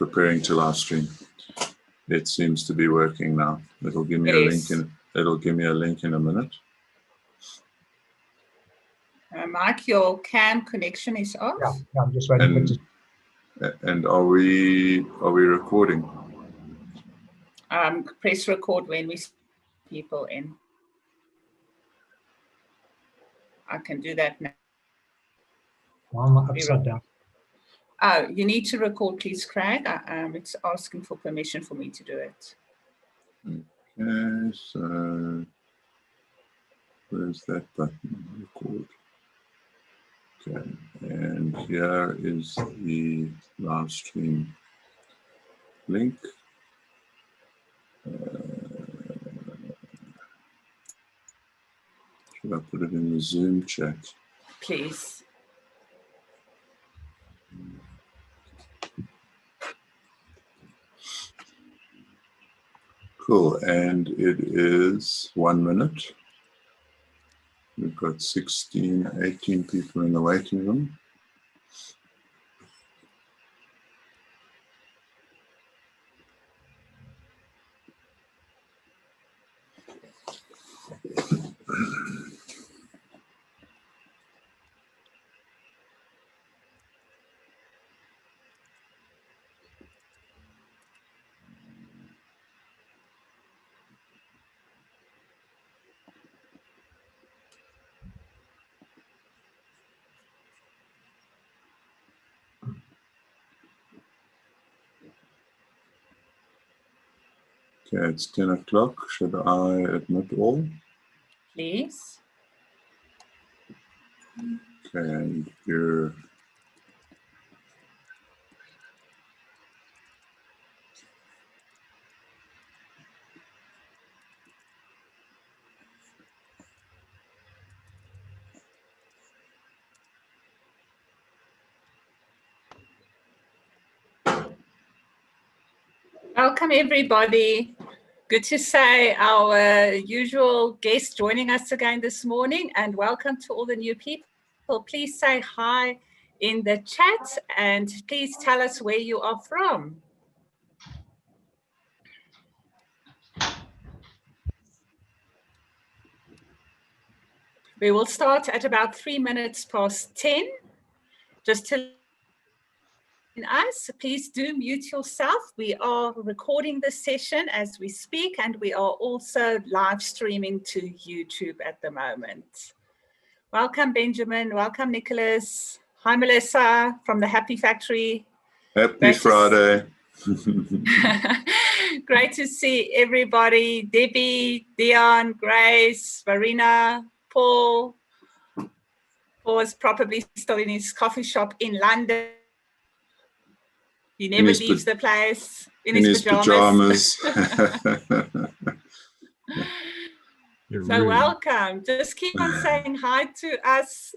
preparing to live stream. It seems to be working now. It'll give me a link in. It'll give me a link in a minute. Mike, your cam connection is off. Yeah, I'm just waiting for it. And are we recording? Press record when we see people in. I can do that now. I'm upside down. Oh, you need to record, please, Craig. It's asking for permission for me to do it. Okay, so where's that button? Record. Okay, and here is the live stream link. Should I put it in the Zoom chat? Please. Cool, and it is 1 minute. We've got 16, 18 people in the waiting room. Okay, it's 10 o'clock. Should I admit all? Please. Okay, and you're... Welcome, everybody. Good to say our usual guest joining us again this morning, and welcome to all the new people. Please say hi in the chat and please tell us where you are from. We will start at about 3 minutes past 10. Just to us, please do mute yourself. We are recording this session as we speak, and we are also live streaming to YouTube at the moment. Welcome, Benjamin. Welcome, Nicholas. Hi, Melissa from the Happy Factory. Happy Friday. Great to see everybody. Debbie, Dion, Grace, Marina, Paul. Paul is probably still in his coffee shop in London. He never leaves the place in his pajamas. So welcome. Just keep on saying hi to us.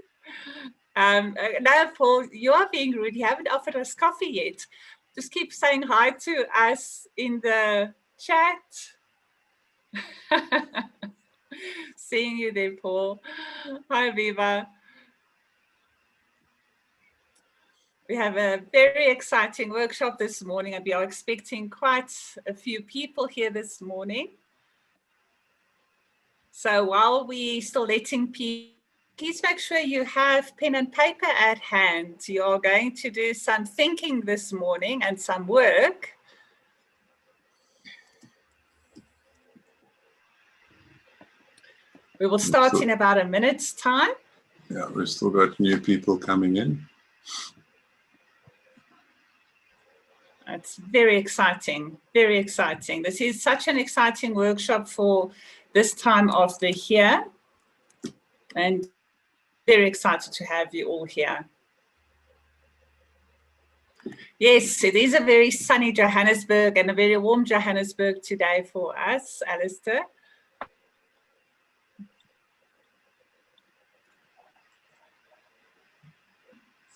No, Paul, you are being rude. You haven't offered us coffee yet. Just keep saying hi to us in the chat. Seeing you there, Paul. Hi, Viva. We have a very exciting workshop this morning, and we are expecting quite a few people here this morning. So while we're still letting people, please make sure you have pen and paper at hand. You are going to do some thinking this morning and some work. We will start in about a minute's time. Yeah, we've still got new people coming in. It's very exciting, very exciting. This is such an exciting workshop for this time of the year, and very excited to have you all here. Yes, it is a very sunny Johannesburg and a very warm Johannesburg today for us, Alistair.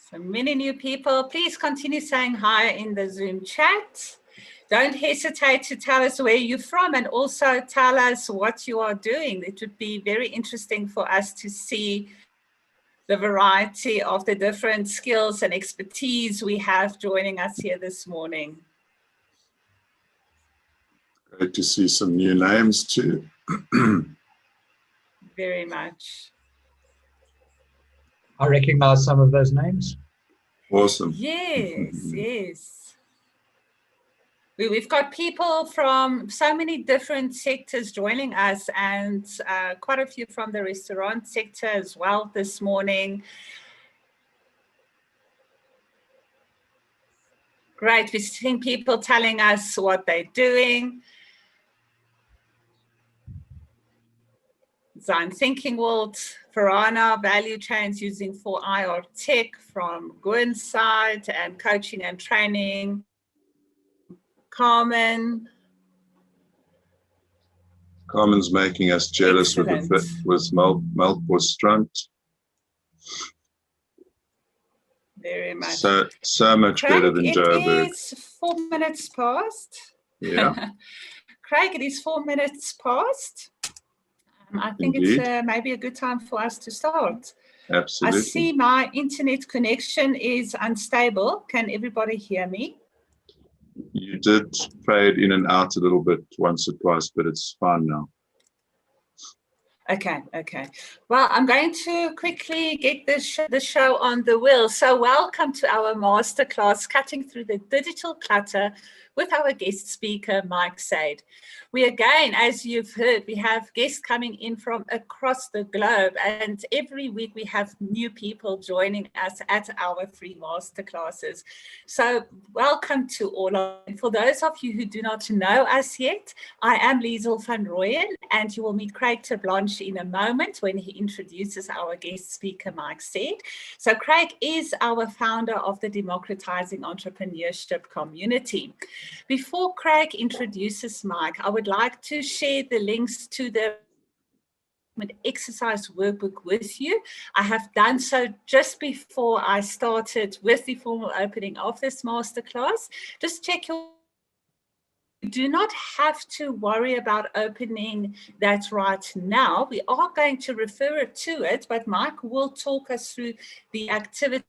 So many new people. Please continue saying hi in the Zoom chat. Don't hesitate to tell us where you're from and also tell us what you are doing. It would be very interesting for us to see the variety of the different skills and expertise we have joining us here this morning. Great to see some new names too. Very much. I recognize some of those names. Awesome. Yes, yes. We've got people from so many different sectors joining us, and quite a few from the restaurant sector as well this morning. Great, we're seeing people telling us what they're doing. Design Thinking World, Verana, Value Chains using 4IR Tech from Gwen's side, and coaching and training. Carmen's making us jealous. Excellent. with Melkbos Strunt. Very much. So much Craig, better than Joburg. It is 4 minutes past. Yeah. Craig, it is 4 minutes past. I think Indeed. it's maybe a good time for us to start. Absolutely. I see my internet connection is unstable. Can everybody hear me? You did fade in and out a little bit once or twice, but it's fine now. Okay. Well, I'm going to quickly get the show on the wheel. So welcome to our masterclass, Cutting Through the Digital Clutter, with our guest speaker, Mike Said. We again, as you've heard, we have guests coming in from across the globe, and every week we have new people joining us at our free masterclasses. So welcome to all of them. For those of you who do not know us yet, I am Liesel Fundroy, and you will meet Craig Terblanche in a moment when he introduces our guest speaker, Mike Said. So Craig is our founder of the Democratizing Entrepreneurship community. Before Craig introduces Mike, I would like to share the links to the exercise workbook with you. I have done so just before I started with the formal opening of this masterclass. Just check your. You do not have to worry about opening that right now. We are going to refer to it, but Mike will talk us through the activities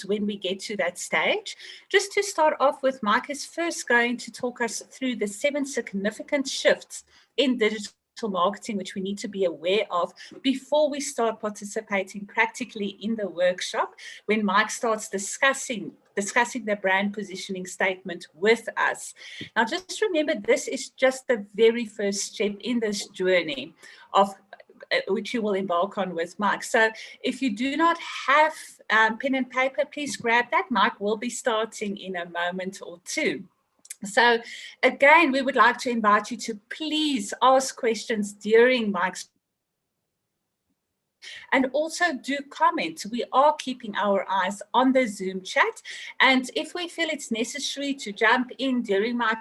when we get to that stage. Just to start off with, Mike is first going to talk us through the 7 significant shifts in digital marketing which we need to be aware of before we start participating practically in the workshop, when Mike starts discussing the brand positioning statement with us. Now, just remember, this is just the very first step in this journey of which you will embark on with Mike. So if you do not have pen and paper, please grab that. Mike will be starting in a moment or two. So again, we would like to invite you to please ask questions during Mike's, and also do comment. We are keeping our eyes on the Zoom chat, and if we feel it's necessary to jump in during Mike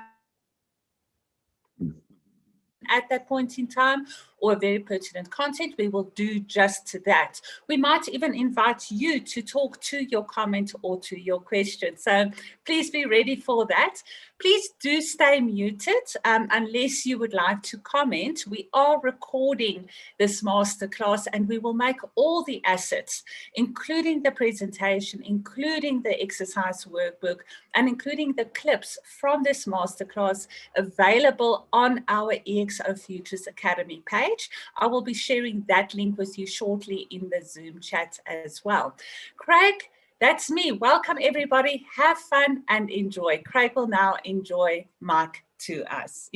at that point in time, or very pertinent content, we will do just that. We might even invite you to talk to your comment or to your question. So please be ready for that. Please do stay muted unless you would like to comment. We are recording this masterclass, and we will make all the assets, including the presentation, including the exercise workbook, and including the clips from this masterclass, available on our EXO Futures Academy page. I will be sharing that link with you shortly in the Zoom chat as well. Craig, that's me. Welcome, everybody. Have fun and enjoy. Craig will now introduce Mike to us.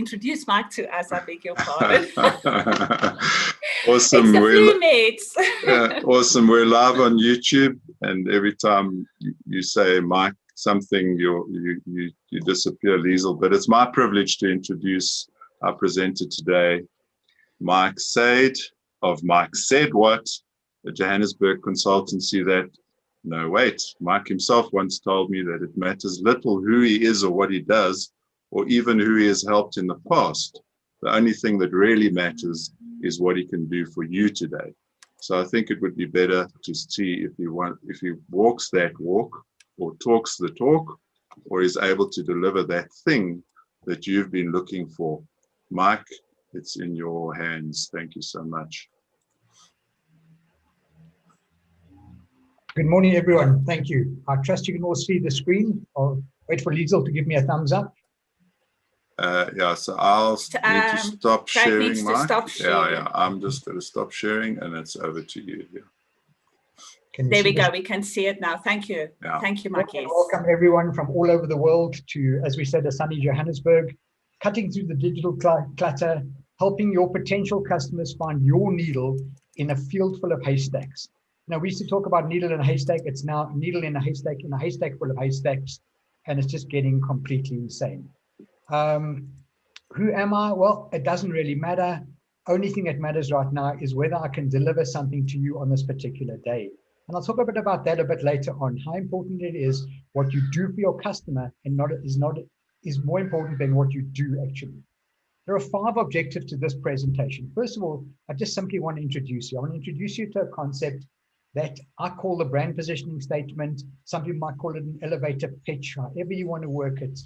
I beg your pardon. Awesome. It's the flu awesome. We're live on YouTube, and every time you say Mike something, you disappear, Liesel. But it's my privilege to introduce our presenter today, Mike Said of Mike Said What, a Johannesburg consultancy that, no, wait, Mike himself once told me that it matters little who he is or what he does, or even who he has helped in the past. The only thing that really matters is what he can do for you today. So I think it would be better to see if he walks that walk, or talks the talk, or is able to deliver that thing that you've been looking for. Mike, it's in your hands. Thank you so much. Good morning, everyone. Thank you. I trust you can all see the screen. I'll wait for Liesel to give me a thumbs up. Yeah, so I'll need to stop Craig sharing, needs to Mike. stop sharing. Yeah, I'm just going to stop sharing, and it's over to you. Yeah. There we go. We can see it now. Thank you. Yeah. Thank you, Mikey. Welcome everyone from all over the world to, as we said, a sunny Johannesburg, cutting through the digital clutter, helping your potential customers find your needle in a field full of haystacks. Now, we used to talk about needle in a haystack. It's now needle in a haystack full of haystacks, and it's just getting completely insane. Who am I? Well, it doesn't really matter. Only thing that matters right now is whether I can deliver something to you on this particular day. And I'll talk a bit about that a bit later on, how important it is what you do for your customer and is more important than what you do actually. There are 5 objectives to this presentation. First of all, I just simply want to introduce you. I want to introduce you to a concept that I call the brand positioning statement. Some people might call it an elevator pitch, however you want to work it.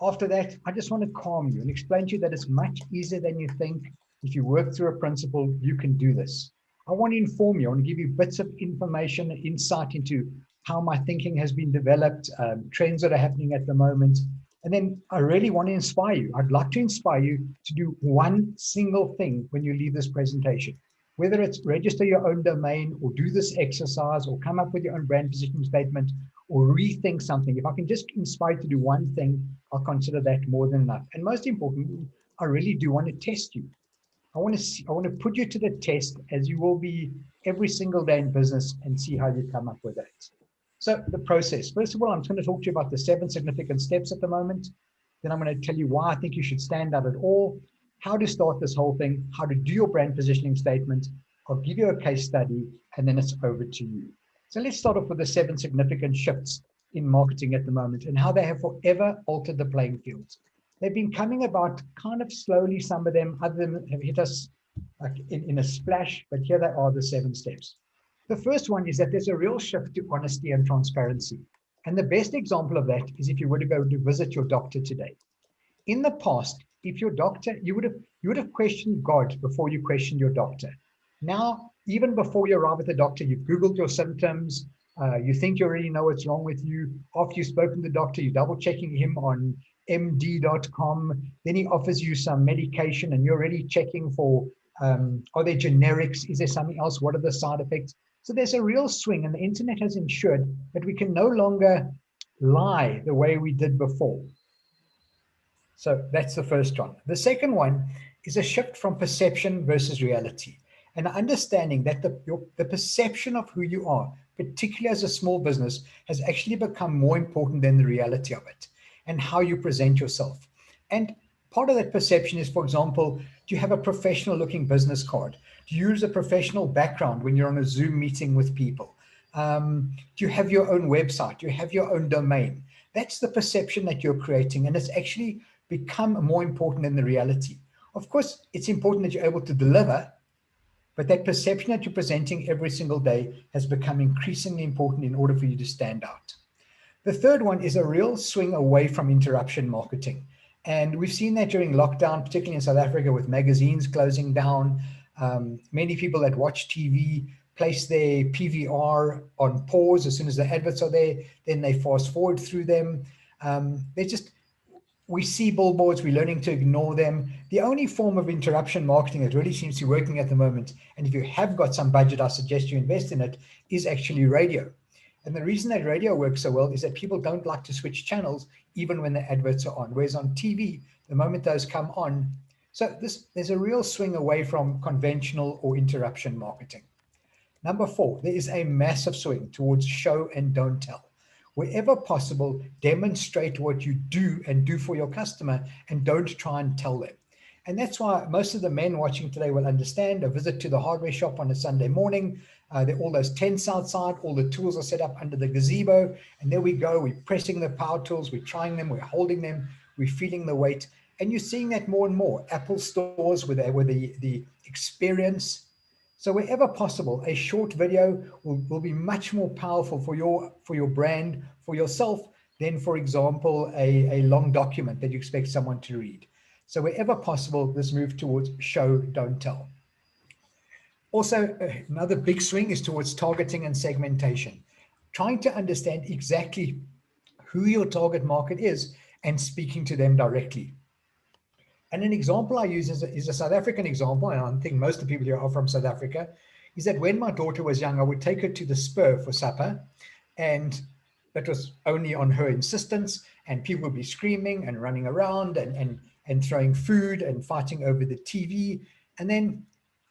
After that, I just want to calm you and explain to you that it's much easier than you think. If you work through a principle, you can do this. I want to inform you. I want to give you bits of information, insight into how my thinking has been developed, trends that are happening at the moment. And then I really want to inspire you. I'd like to inspire you to do one single thing when you leave this presentation, whether it's register your own domain or do this exercise or come up with your own brand positioning statement or rethink something. If I can just inspire you to do one thing, I'll consider that more than enough. And most importantly, I really do want to test you. I want to put you to the test, as you will be every single day in business, and see how you come up with that. So the process. First of all, I'm going to talk to you about the 7 significant steps at the moment. Then I'm going to tell you why I think you should stand out at all, how to start this whole thing, how to do your brand positioning statement. I'll give you a case study, and then it's over to you. So let's start off with the 7 significant shifts in marketing at the moment and how they have forever altered the playing field. They've been coming about kind of slowly, some of them, other than have hit us like in a splash, but here they are, the 7 steps. The first one is that there's a real shift to honesty and transparency. And the best example of that is if you were to go to visit your doctor today. In the past, if your doctor, you would have questioned God before you questioned your doctor. Now, even before you arrive at the doctor, you've Googled your symptoms, you think you already know what's wrong with you. After you've spoken to the doctor, you're double checking him on md.com, then he offers you some medication and you're already checking for, are there generics? Is there something else? What are the side effects? So there's a real swing, and the internet has ensured that we can no longer lie the way we did before. So that's the first one. The second one is a shift from perception versus reality, and understanding that the perception of who you are, particularly as a small business, has actually become more important than the reality of it and how you present yourself. And part of that perception is, for example, do you have a professional looking business card? Do you use a professional background when you're on a Zoom meeting with people? Do you have your own website? Do you have your own domain? That's the perception that you're creating, and it's actually become more important than the reality. Of course, it's important that you're able to deliver, but that perception that you're presenting every single day has become increasingly important in order for you to stand out. The third one is a real swing away from interruption marketing. And we've seen that during lockdown, particularly in South Africa, with magazines closing down. Many people that watch TV place their PVR on pause as soon as the adverts are there, then they fast forward through them. We see billboards, we're learning to ignore them. The only form of interruption marketing that really seems to be working at the moment, and if you have got some budget, I suggest you invest in it, is actually radio. And the reason that radio works so well is that people don't like to switch channels even when the adverts are on. Whereas on TV, the moment those come on, so there's a real swing away from conventional or interruption marketing. Number 4, there is a massive swing towards show and don't tell. Wherever possible, demonstrate what you do and do for your customer, and don't try and tell them. And that's why most of the men watching today will understand a visit to the hardware shop on a Sunday morning. There are all those tents outside, all the tools are set up under the gazebo, and there we go, we're pressing the power tools, we're trying them, we're holding them, we're feeling the weight. And you're seeing that more and more. Apple stores with the experience. So wherever possible, a short video will be much more powerful for your brand, for yourself, than, for example, a long document that you expect someone to read. So wherever possible, this move towards show, don't tell. Also, another big swing is towards targeting and segmentation, trying to understand exactly who your target market is and speaking to them directly. And an example I use is a South African example, and I think most of the people here are from South Africa, is that when my daughter was young, I would take her to the Spur for supper, and that was only on her insistence, and people would be screaming and running around and throwing food and fighting over the TV. And then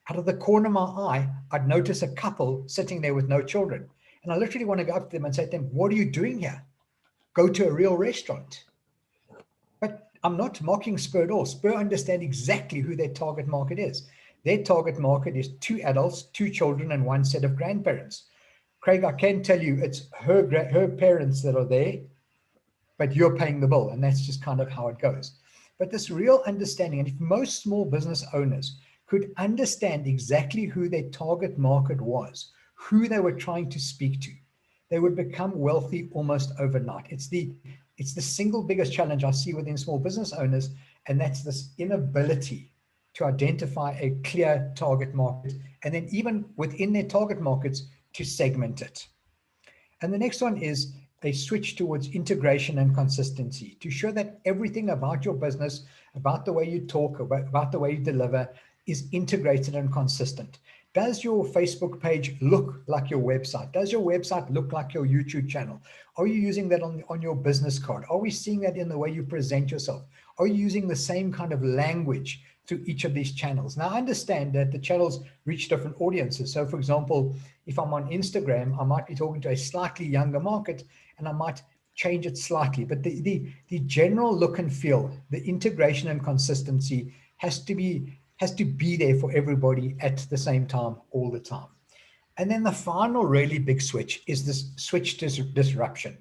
out of the corner of my eye, I'd notice a couple sitting there with no children. And I literally want to go up to them and say to them, what are you doing here? Go to a real restaurant. But I'm not mocking Spur at all. Spur understand exactly who their target market is. Their target market is 2 adults, 2 children, and 1 set of grandparents. Craig, I can tell you it's her parents that are there, but you're paying the bill. And that's just kind of how it goes. But this real understanding, and if most small business owners could understand exactly who their target market was, who they were trying to speak to, they would become wealthy almost overnight. It's the single biggest challenge I see within small business owners, and that's this inability to identify a clear target market, and then even within their target markets to segment it. And the next one is a switch towards integration and consistency to show that everything about your business, about the way you talk, about the way you deliver is integrated and consistent. Does your Facebook page look like your website? Does your website look like your YouTube channel? Are you using that on your business card? Are we seeing that in the way you present yourself? Are you using the same kind of language through each of these channels? Now, I understand that the channels reach different audiences. So, for example, if I'm on Instagram, I might be talking to a slightly younger market, and I might change it slightly. But the general look and feel, the integration and consistency has to be there for everybody at the same time, all the time. And then the final really big switch is this switch to disruption.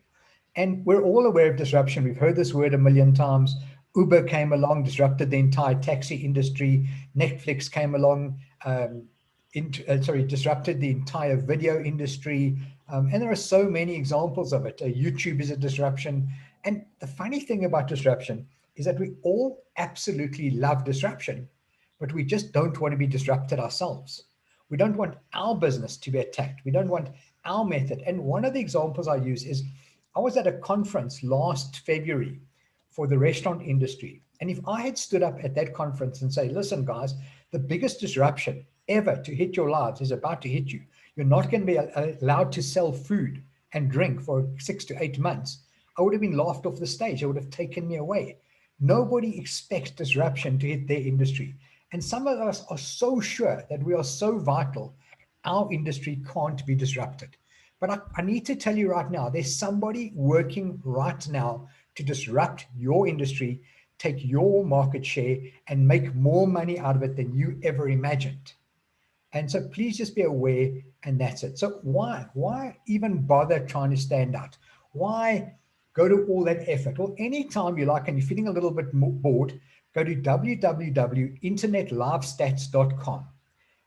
And we're all aware of disruption. We've heard this word a million times. Uber came along, disrupted the entire taxi industry. Netflix came along, disrupted the entire video industry. And there are so many examples of it. YouTube is a disruption. And the funny thing about disruption is that we all absolutely love disruption, but we just don't want to be disrupted ourselves. We don't want our business to be attacked. We don't want our method. And one of the examples I use is I was at a conference last February for the restaurant industry. And if I had stood up at that conference and say, listen, guys, the biggest disruption ever to hit your lives is about to hit you. You're not going to be allowed to sell food and drink for 6 to 8 months. I would have been laughed off the stage. They would have taken me away. Nobody expects disruption to hit their industry. And some of us are so sure that we are so vital, our industry can't be disrupted. But I need to tell you right now, there's somebody working right now to disrupt your industry, take your market share, and make more money out of it than you ever imagined. And so please just be aware, and that's it. So why even bother trying to stand out? Why go to all that effort? Well, anytime you like and you're feeling a little bit bored, go to www.internetlivestats.com.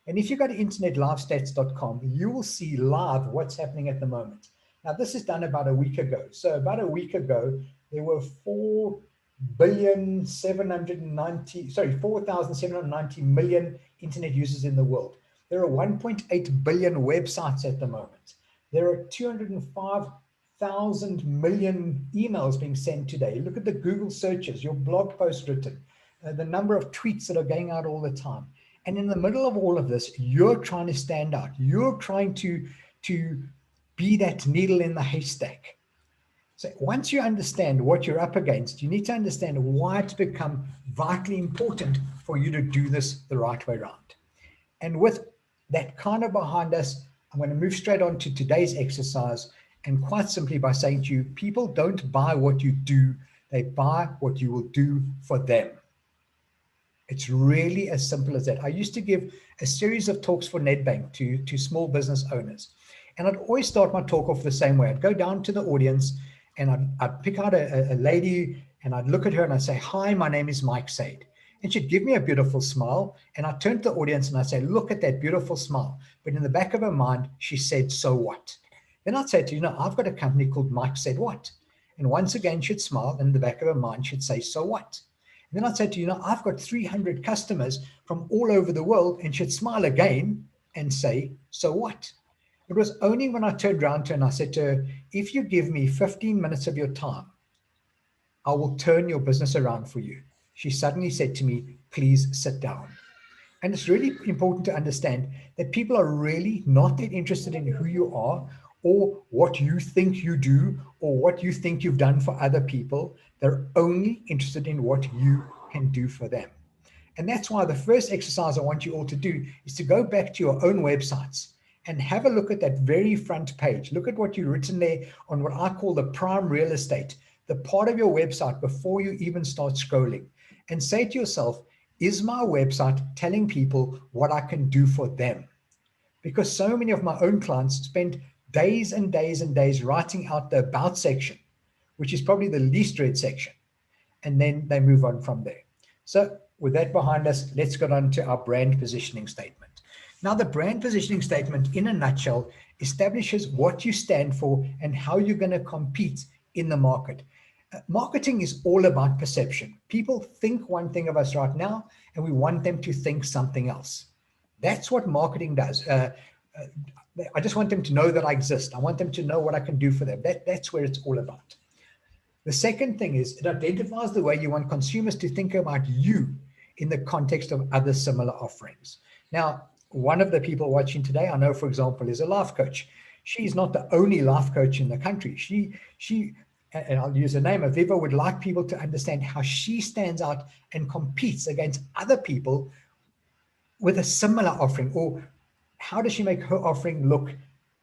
And if you go to internetlivestats.com, you will see live what's happening at the moment. Now, this is done about a week ago. So about a week ago, there were 4,790 million internet users in the world. There are 1.8 billion websites at the moment. There are 205,000 million emails being sent today. Look at the Google searches, your blog posts written, the number of tweets that are going out all the time. And in the middle of all of this, you're trying to stand out. You're trying to be that needle in the haystack. So once you understand what you're up against, you need to understand why it's become vitally important for you to do this the right way around. And with that kind of behind us, I'm going to move straight on to today's exercise, and quite simply by saying to you, people don't buy what you do, they buy what you will do for them. It's really as simple as that. I used to give a series of talks for Nedbank to small business owners. And I'd always start my talk off the same way. I'd go down to the audience and I'd pick out a lady and I'd look at her and I'd say, hi, my name is Mike Said. And she'd give me a beautiful smile. And I'd turn to the audience and I'd say, look at that beautiful smile. But in the back of her mind, she said, so what? Then I'd say to you, I've got a company called Mike Said What? And once again, she'd smile. And in the back of her mind, she'd say, so what? And then I'd say to you, I've got 300 customers from all over the world, and she'd smile again and say, so what? It was only when I turned around to her and I said to her, if you give me 15 minutes of your time, I will turn your business around for you. she suddenly said to me, please sit down. And it's really important to understand that people are really not that interested in who you are or what you think you do or what you think you've done for other people. They're only interested in what you can do for them. And that's why the first exercise I want you all to do is to go back to your own websites and have a look at that very front page. Look at what you've written there on what I call the prime real estate, the part of your website before you even start scrolling, and say to yourself, is my website telling people what I can do for them? Because so many of my own clients spend days and days and days writing out the about section, which is probably the least read section, and then they move on from there. So with that behind us, let's get on to our brand positioning statement. Now, the brand positioning statement, in a nutshell, establishes what you stand for and how you're going to compete in the market. Marketing is all about perception. People think one thing of us right now, and we want them to think something else. That's what marketing does. I just want them to know that I exist. I want them to know what I can do for them. That's where it's all about. The second thing is it identifies the way you want consumers to think about you in the context of other similar offerings. Now, one of the people watching today, I know, for example, is a life coach. She's not the only life coach in the country. She, and I'll use her name, Aviva, would like people to understand how she stands out and competes against other people with a similar offering, or how does she make her offering look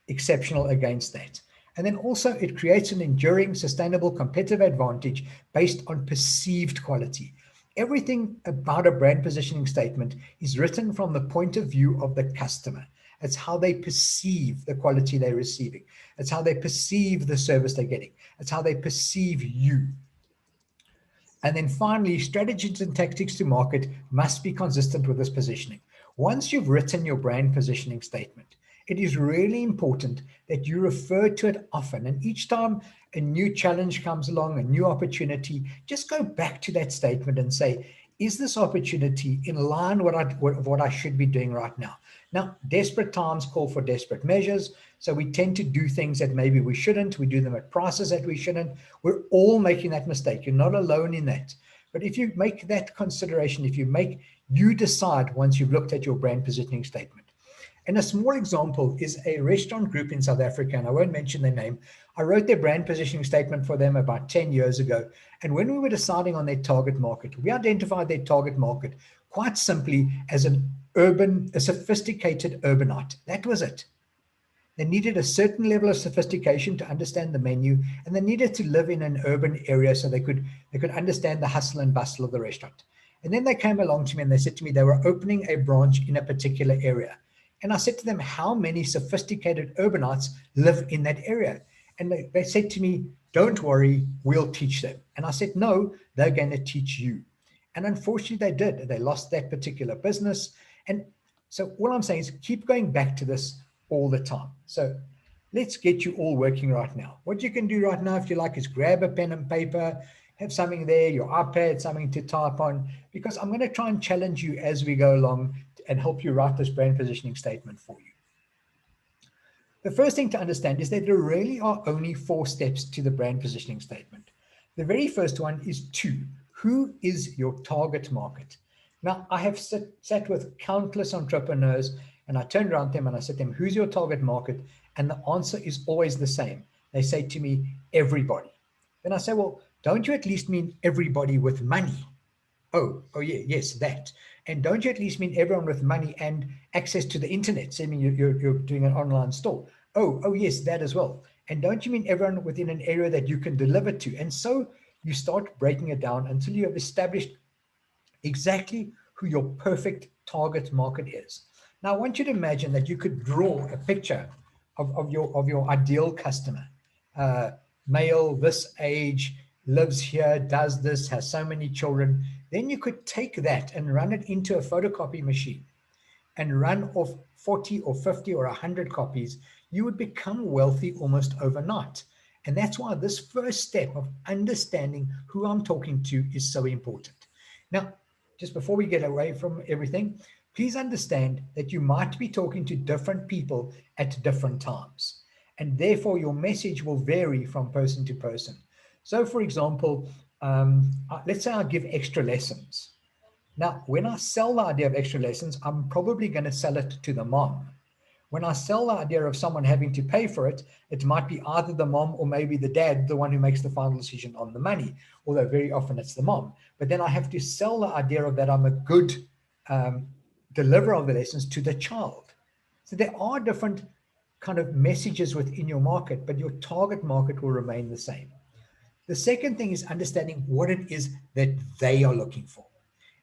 exceptional against that? And then also it creates an enduring, sustainable competitive advantage based on perceived quality. Everything about a brand positioning statement is written from the point of view of the customer. It's how they perceive the quality they're receiving. It's how they perceive the service they're getting. It's how they perceive you. And then finally, strategies and tactics to market must be consistent with this positioning. Once you've written your brand positioning statement, it is really important that you refer to it often. And each time a new challenge comes along, a new opportunity, just go back to that statement and say, is this opportunity in line with what I should be doing right now? Now, desperate times call for desperate measures. So we tend to do things that maybe we shouldn't. We do them at prices that we shouldn't. We're all making that mistake. You're not alone in that. But if you make that consideration, you decide once you've looked at your brand positioning statement. And a small example is a restaurant group in South Africa, and I won't mention their name. I wrote their brand positioning statement for them about 10 years ago. And when we were deciding on their target market, we identified their target market quite simply as a sophisticated urbanite. That was it. They needed a certain level of sophistication to understand the menu, and they needed to live in an urban area so they could understand the hustle and bustle of the restaurant. And then they came along to me and they said to me they were opening a branch in a particular area. And I said to them, how many sophisticated urbanites live in that area? And they said to me, don't worry, we'll teach them. And I said, no, they're going to teach you. And unfortunately, they did. They lost that particular business. And so all I'm saying is keep going back to this all the time. So let's get you all working right now. What you can do right now, if you like, is grab a pen and paper, have something there, your iPad, something to type on, because I'm going to try and challenge you as we go along and help you write this brand positioning statement for you. The first thing to understand is that there really are only 4 steps to the brand positioning statement. The very first one is 2. Who is your target market? Now, I have sat with countless entrepreneurs and I turned around to them and I said to them, who's your target market? And the answer is always the same. They say to me, everybody. Then I say, well, don't you at least mean everybody with money? Oh yeah, yes, that. And don't you at least mean everyone with money and access to the internet? So I mean you're doing an online store. Oh yes, that as well. And don't you mean everyone within an area that you can deliver to? And so you start breaking it down until you have established exactly who your perfect target market is. Now I want you to imagine that you could draw a picture of your ideal customer. Male, this age, lives here, does this, has so many children. Then you could take that and run it into a photocopy machine and run off 40 or 50 or 100 copies. You would become wealthy almost overnight. And that's why this first step of understanding who I'm talking to is so important. Now, just before we get away from everything, please understand that you might be talking to different people at different times. And therefore, your message will vary from person to person. So, for example, let's say I give extra lessons. Now, when I sell the idea of extra lessons, I'm probably going to sell it to the mom. When I sell the idea of someone having to pay for it, it might be either the mom or maybe the dad, the one who makes the final decision on the money, although very often it's the mom. But then I have to sell the idea of that I'm a good deliverer of the lessons to the child. So there are different kind of messages within your market, but your target market will remain the same. The second thing is understanding what it is that they are looking for.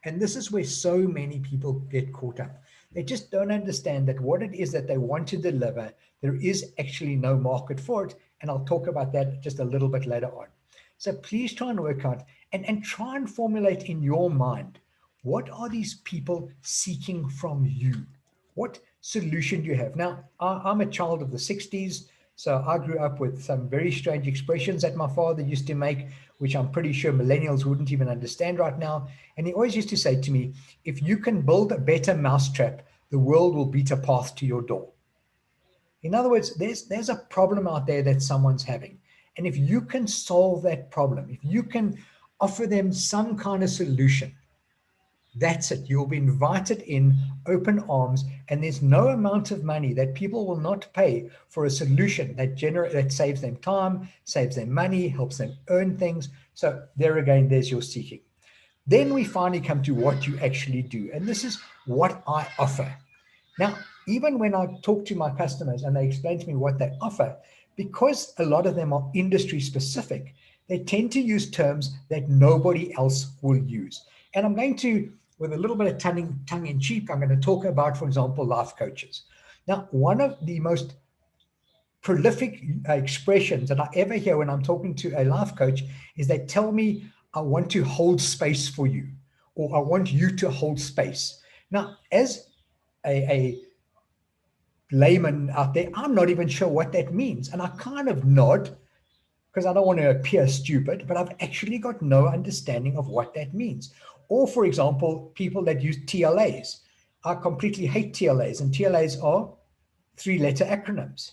And this is where so many people get caught up. They just don't understand that what it is that they want to deliver, there is actually no market for it. And I'll talk about that just a little bit later on. So please try and work out and try and formulate in your mind, what are these people seeking from you? What solution do you have? Now, I'm a child of the 60s. So I grew up with some very strange expressions that my father used to make, which I'm pretty sure millennials wouldn't even understand right now. And he always used to say to me, if you can build a better mousetrap, the world will beat a path to your door. In other words, there's a problem out there that someone's having. And if you can solve that problem, if you can offer them some kind of solution, that's it. You'll be invited in open arms, and there's no amount of money that people will not pay for a solution that saves them time, saves them money, helps them earn things. So there again, there's your seeking. Then we finally come to what you actually do. And this is what I offer. Now, even when I talk to my customers and they explain to me what they offer, because a lot of them are industry specific, they tend to use terms that nobody else will use. And I'm going to, with a little bit of tongue in cheek, I'm going to talk about, for example, life coaches. Now, one of the most prolific expressions that I ever hear when I'm talking to a life coach is they tell me, I want to hold space for you, or I want you to hold space. Now, as a layman out there, I'm not even sure what that means. And I kind of nod because I don't want to appear stupid, but I've actually got no understanding of what that means. Or, for example, people that use TLAs. I completely hate TLAs, and TLAs are 3-letter acronyms.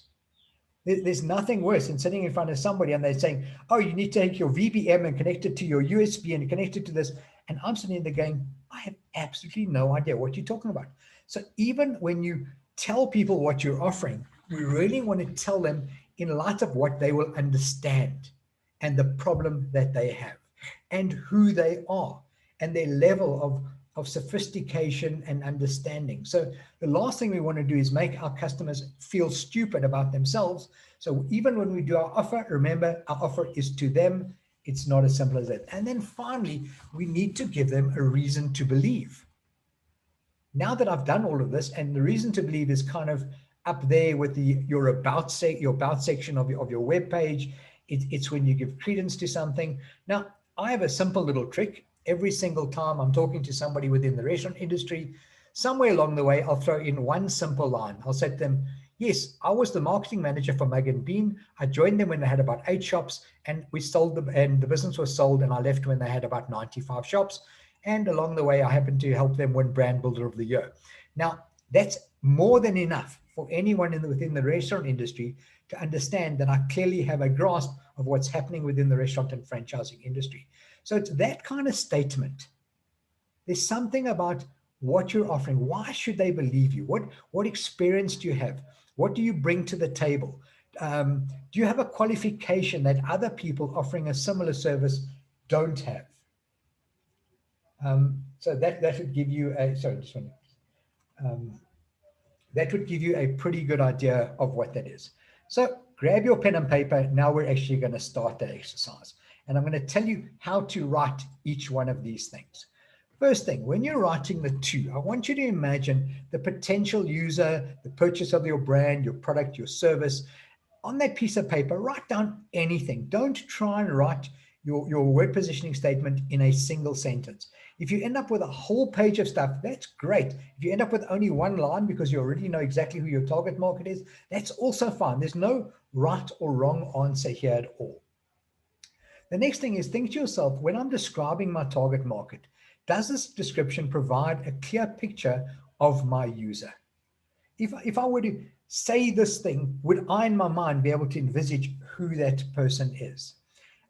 There's nothing worse than sitting in front of somebody and they're saying, oh, you need to take your VBM and connect it to your USB and connect it to this. And I'm sitting there going, I have absolutely no idea what you're talking about. So even when you tell people what you're offering, we really want to tell them in light of what they will understand and the problem that they have and who they are and their level of sophistication and understanding. So the last thing we want to do is make our customers feel stupid about themselves. So even when we do our offer, remember, our offer is to them. It's not as simple as that. And then finally, we need to give them a reason to believe. Now that I've done all of this, and the reason to believe is kind of up there with your about section of your web page. It's when you give credence to something. Now, I have a simple little trick. Every single time I'm talking to somebody within the restaurant industry, somewhere along the way, I'll throw in one simple line. I'll say to them, yes, I was the marketing manager for Mug and Bean. I joined them when they had about 8 shops, and we sold them, and the business was sold, and I left when they had about 95 shops. And along the way, I happened to help them win Brand Builder of the Year. Now, that's more than enough for anyone within the restaurant industry to understand that I clearly have a grasp of what's happening within the restaurant and franchising industry. So it's that kind of statement. There's something about what you're offering. Why should they believe you? What experience do you have? What do you bring to the table? Do you have a qualification that other people offering a similar service don't have? So that would give you that would give you a pretty good idea of what that is. So grab your pen and paper. Now we're actually going to start the exercise. And I'm going to tell you how to write each one of these things. First thing, when you're writing the two, I want you to imagine the potential user, the purchase of your brand, your product, your service. On that piece of paper, write down anything. Don't try and write your word positioning statement in a single sentence. If you end up with a whole page of stuff, that's great. If you end up with only one line because you already know exactly who your target market is, that's also fine. There's no right or wrong answer here at all. The next thing is, think to yourself, when I'm describing my target market, does this description provide a clear picture of my user? If I were to say this thing, would I in my mind be able to envisage who that person is?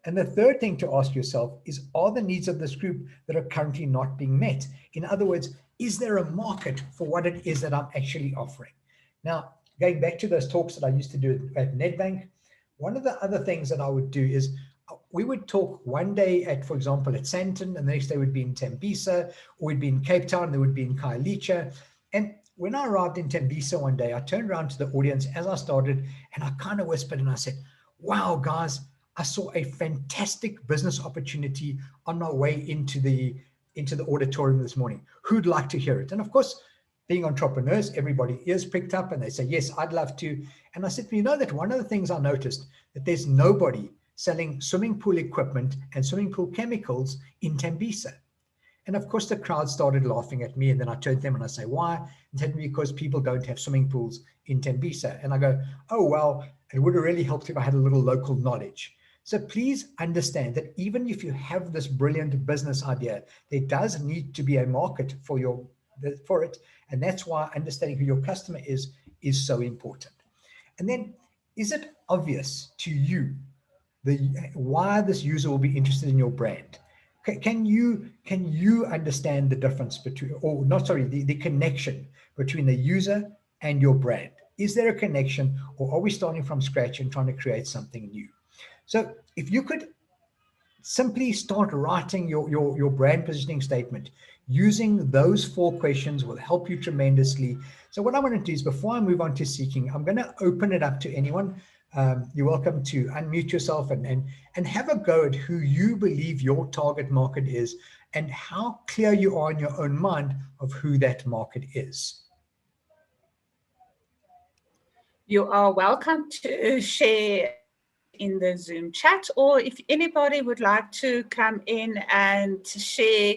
And the third thing to ask yourself is, are the needs of this group that are currently not being met? In other words, is there a market for what it is that I'm actually offering? Now, going back to those talks that I used to do at Nedbank, one of the other things that I would do is we would talk one day at, for example, at Sandton, and the next day would be in Tembisa, or we'd be in Cape Town, they would be in Khayelitsha. And when I arrived in Tembisa one day, I turned around to the audience as I started, and I kind of whispered and I said, wow, guys, I saw a fantastic business opportunity on my way into the auditorium this morning. Who'd like to hear it? And of course, being entrepreneurs, everybody ears picked up and they say, yes, I'd love to. And I said, you know that one of the things I noticed, that there's nobody selling swimming pool equipment and swimming pool chemicals in Tembisa. And of course, the crowd started laughing at me. And then I turned to them and I say, why? And said, because people don't have swimming pools in Tembisa. And I go, oh, well, it would have really helped if I had a little local knowledge. So please understand that even if you have this brilliant business idea, there does need to be a market for it. And that's why understanding who your customer is so important. And then, is it obvious to you why this user will be interested in your brand? Can you understand the difference between, or not, sorry, the connection between the user and your brand? Is there a connection, or are we starting from scratch and trying to create something new? So if you could simply start writing your brand positioning statement, using those 4 questions will help you tremendously. So what I want to do is, before I move on to seeking, I'm going to open it up to anyone. You're welcome to unmute yourself and have a go at who you believe your target market is and how clear you are in your own mind of who that market is. You are welcome to share in the Zoom chat, or if anybody would like to come in and share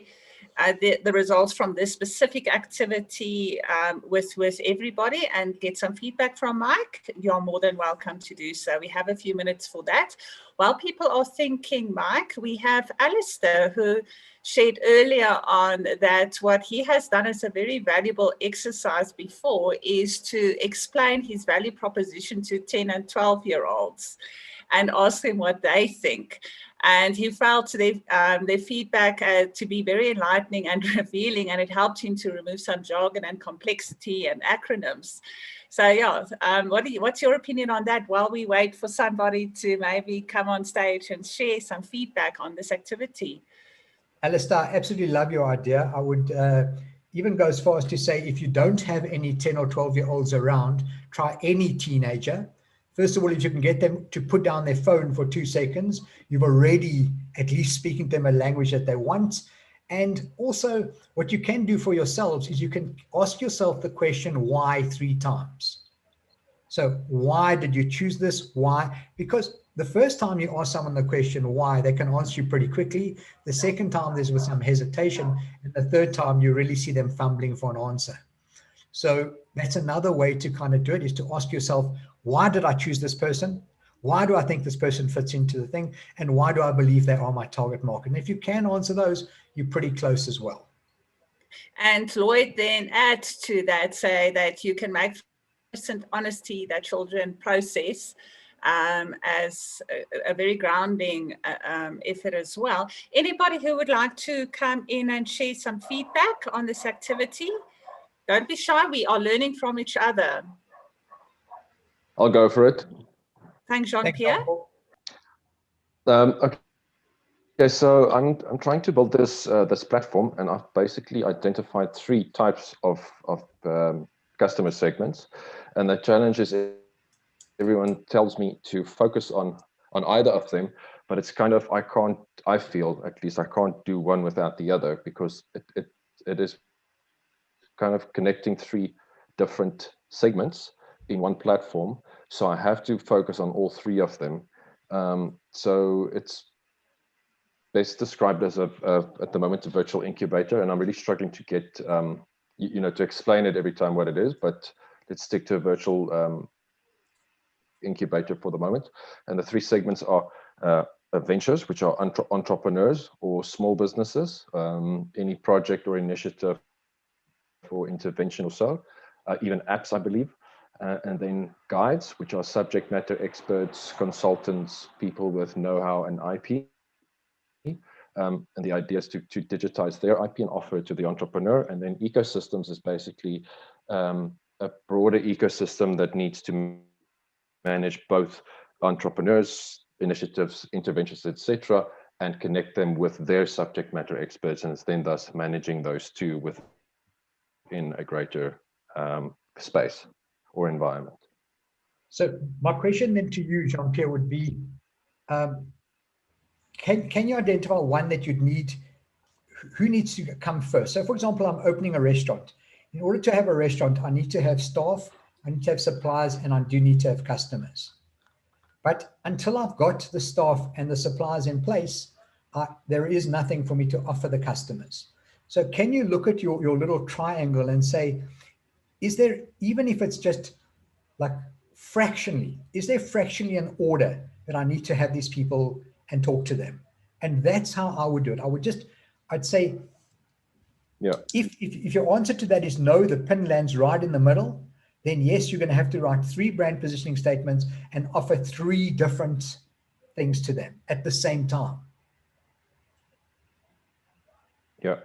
the results from this specific activity with everybody and get some feedback from Mike, you're more than welcome to do so. We have a few minutes for that. While people are thinking, Mike, we have Alistair, who shared earlier on that what he has done as a very valuable exercise before is to explain his value proposition to 10 and 12-year-olds and ask them what they think. And he felt their feedback to be very enlightening and revealing, and it helped him to remove some jargon and complexity and acronyms. So yeah, what's your opinion on that while we wait for somebody to maybe come on stage and share some feedback on this activity? Alistair, I absolutely love your idea. I would even go as far as to say, if you don't have any 10 or 12-year-olds around, try any teenager. First of all, if you can get them to put down their phone for 2 seconds, you've already at least speaking to them a language that they want. And also, what you can do for yourselves is you can ask yourself the question why 3 times. So why did you choose this? Why? Because the first time you ask someone the question why, they can answer you pretty quickly. The second time there's with some hesitation. And the third time you really see them fumbling for an answer. So that's another way to kind of do it, is to ask yourself, why did I choose this person? Why do I think this person fits into the thing? And why do I believe they are my target market? And if you can answer those, you're pretty close as well. And Lloyd then adds to that, say that you can make honesty that children process as a very grounding effort as well. Anybody who would like to come in and share some feedback on this activity? Don't be shy, we are learning from each other. I'll go for it. Thanks, Jean-Pierre. Okay, so I'm trying to build this platform, and I've basically identified 3 types of customer segments, and the challenge is everyone tells me to focus on either of them, but it's kind of I feel at least I can't do one without the other, because it is kind of connecting 3 different segments in one platform. So I have to focus on all 3 of them. So it's best described as at the moment a virtual incubator, and I'm really struggling to get to explain it every time what it is, but let's stick to a virtual incubator for the moment. And the 3 segments are ventures, which are entrepreneurs or small businesses, any project or initiative or intervention or so, even apps, I believe. and then guides, which are subject matter experts, consultants, people with know-how and IP. And the idea is to digitize their IP and offer it to the entrepreneur. And then ecosystems is basically a broader ecosystem that needs to manage both entrepreneurs, initiatives, interventions, etc., and connect them with their subject matter experts, and it's then thus managing those two within a greater space or environment. So my question then to you, Jean-Pierre, would be, can you identify one that you'd need, who needs to come first? So for example, I'm opening a restaurant. In order to have a restaurant, I need to have staff, I need to have suppliers, and I do need to have customers. But until I've got the staff and the suppliers in place, there is nothing for me to offer the customers. So can you look at your little triangle and say, is there, even if it's just like fractionally, is there fractionally an order that I need to have these people and talk to them? And that's how I would do it. I'd say, yeah, if your answer to that is no, the pin lands right in the middle, then yes, you're going to have to write 3 brand positioning statements and offer 3 different things to them at the same time. Yeah.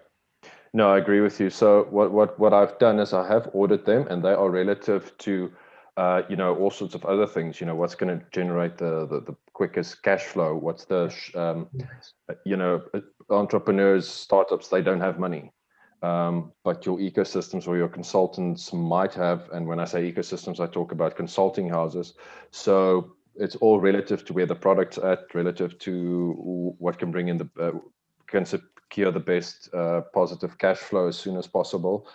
No, I agree with you. So what I've done is I have ordered them, and they are relative to all sorts of other things. What's going to generate the quickest cash flow? What's the entrepreneurs, startups, they don't have money, but your ecosystems or your consultants might have. And when I say ecosystems, I talk about consulting houses. So it's all relative to where the product's at, relative to what can bring in can secure the best positive cash flow as soon as possible.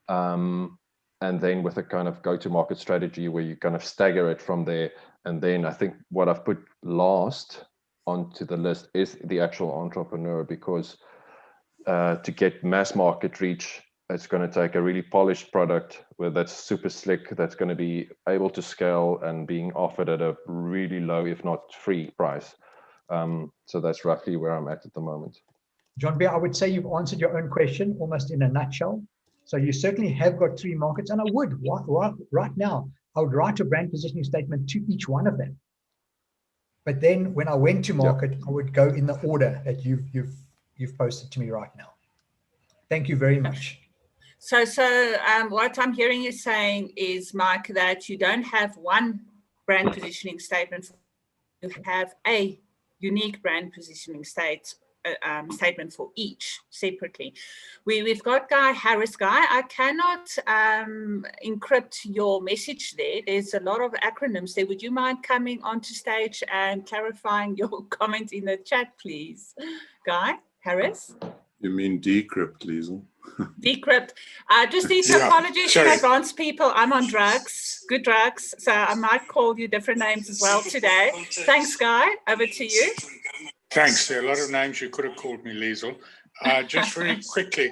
And then with a kind of go-to-market strategy where you kind of stagger it from there. And then I think what I've put last onto the list is the actual entrepreneur, because to get mass market reach, it's going to take a really polished product that's super slick, that's going to be able to scale and being offered at a really low, if not free price. So that's roughly where I'm at the moment. Jean-Pierre, I would say you've answered your own question almost in a nutshell. So you certainly have got 3 markets, and I would right now, I would write a brand positioning statement to each one of them. But then when I went to market, I would go in the order that you've posted to me right now. Thank you very much. So what I'm hearing you saying is, Mike, that you don't have one brand positioning statement. You have a unique brand positioning statement for each separately. We've got Harris. I cannot encrypt your message there. There's a lot of acronyms there. Would you mind coming onto stage and clarifying your comment in the chat, please? Guy, Harris? You mean decrypt, Liesel? Decrypt. Just these apologies in advance, people. I'm on drugs, good drugs, so I might call you different names as well today. Thanks, Guy. Over to you. Thanks. There are a lot of names you could have called me, Liesel. Just very quickly,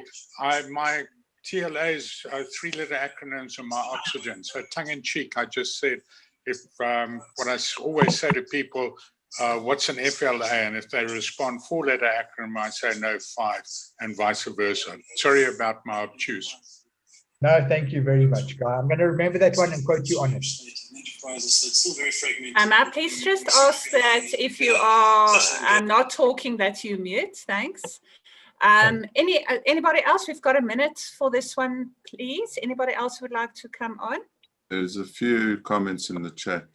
my TLA's 3-letter acronyms are my oxygen. So tongue-in-cheek, I just said, if what I always say to people, what's an FLA? And if they respond 4-letter acronym, I say no, 5, and vice versa. Sorry about my obtuse. No, thank you very much, Guy. I'm going to remember that one and quote you on it. Please just ask that if you are not talking, that you mute. Thanks. Anybody else? We've got a minute for this one, please. Anybody else would like to come on? There's a few comments in the chat.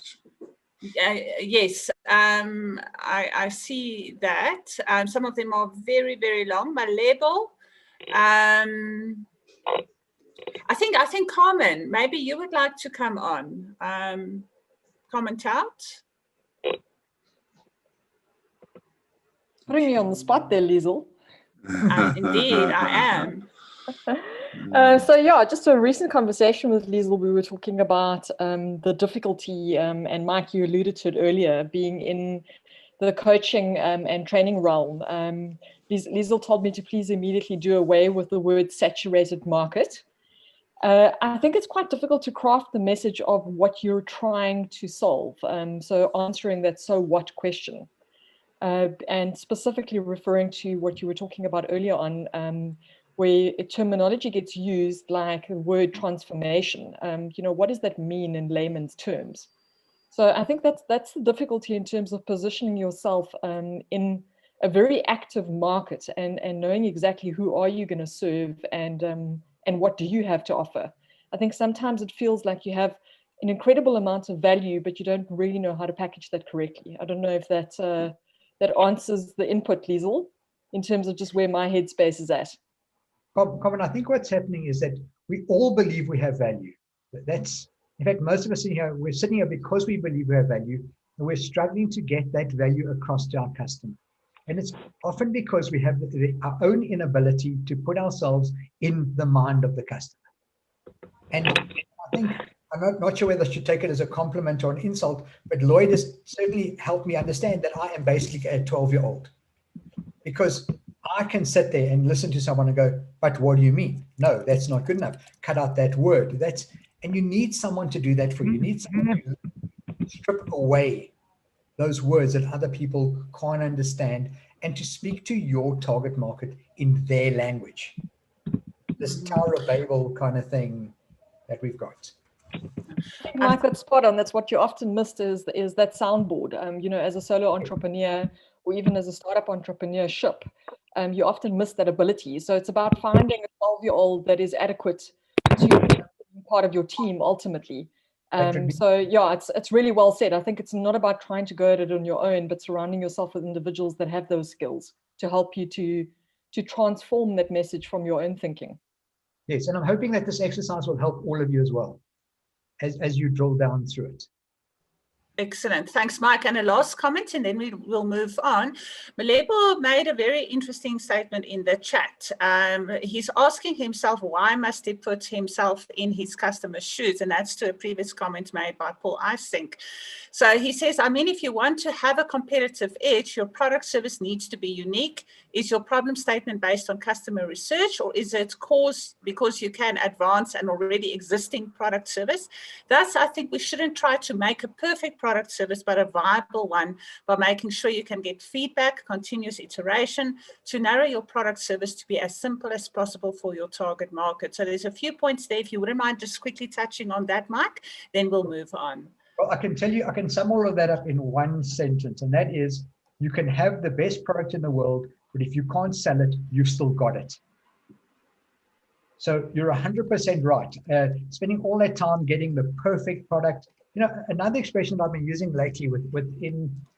Yes, I see that. Some of them are very, very long. My label. I think Carmen, maybe you would like to come on. Comment out. Putting me on the spot there, Liesel. Indeed, I am. So yeah, just a recent conversation with Liesel, we were talking about the difficulty, and Mike, you alluded to it earlier, being in the coaching and training realm. Liesel told me to please immediately do away with the word saturated market. I think it's quite difficult to craft the message of what you're trying to solve. So answering that so what question. And specifically referring to what you were talking about earlier on, where terminology gets used like the word transformation. You know, what does that mean in layman's terms? So I think that's the difficulty in terms of positioning yourself in a very active market and knowing exactly who are you going to serve and what do you have to offer. I think sometimes it feels like you have an incredible amount of value, but you don't really know how to package that correctly. I don't know if that answers the input, Liesel, in terms of just where my headspace is at. Colin, I think what's happening is that we all believe we have value. That's, in fact, most of us sitting here, we're sitting here because we believe we have value, and we're struggling to get that value across to our customer. And it's often because we have our own inability to put ourselves in the mind of the customer. And I think, I'm not sure whether I should take it as a compliment or an insult, but Lloyd has certainly helped me understand that I am basically a 12-year-old. Because I can sit there and listen to someone and go, but what do you mean? No, that's not good enough. Cut out that word. And you need someone to do that for you. You need someone to strip away those words that other people can't understand and to speak to your target market in their language. This Tower of Babel kind of thing that we've got. Mike, that's spot on. That's what you often missed is that soundboard. You know, as a solo entrepreneur or even as a startup entrepreneurship, you often miss that ability. So it's about finding a 12-year-old that is adequate to be part of your team ultimately. So yeah, it's really well said. I think it's not about trying to go at it on your own, but surrounding yourself with individuals that have those skills to help you to transform that message from your own thinking. Yes, and I'm hoping that this exercise will help all of you as well as you drill down through it. Excellent. Thanks, Mike. And a last comment, and then we will move on. Malebo made a very interesting statement in the chat. He's asking himself, why must he put himself in his customer's shoes? And that's to a previous comment made by Paul Eissink. So he says, I mean, if you want to have a competitive edge, your product service needs to be unique. Is your problem statement based on customer research, or is it because you can advance an already existing product service? Thus, I think we shouldn't try to make a perfect product service, but a viable one by making sure you can get feedback, continuous iteration to narrow your product service to be as simple as possible for your target market. So there's a few points there. If you wouldn't mind just quickly touching on that, Mike, then we'll move on. Well, I can tell you, I can sum all of that up in one sentence, and that is, you can have the best product in the world, but if you can't sell it, you've still got it. So you're 100% right. Spending all that time getting the perfect product. You know, another expression that I've been using lately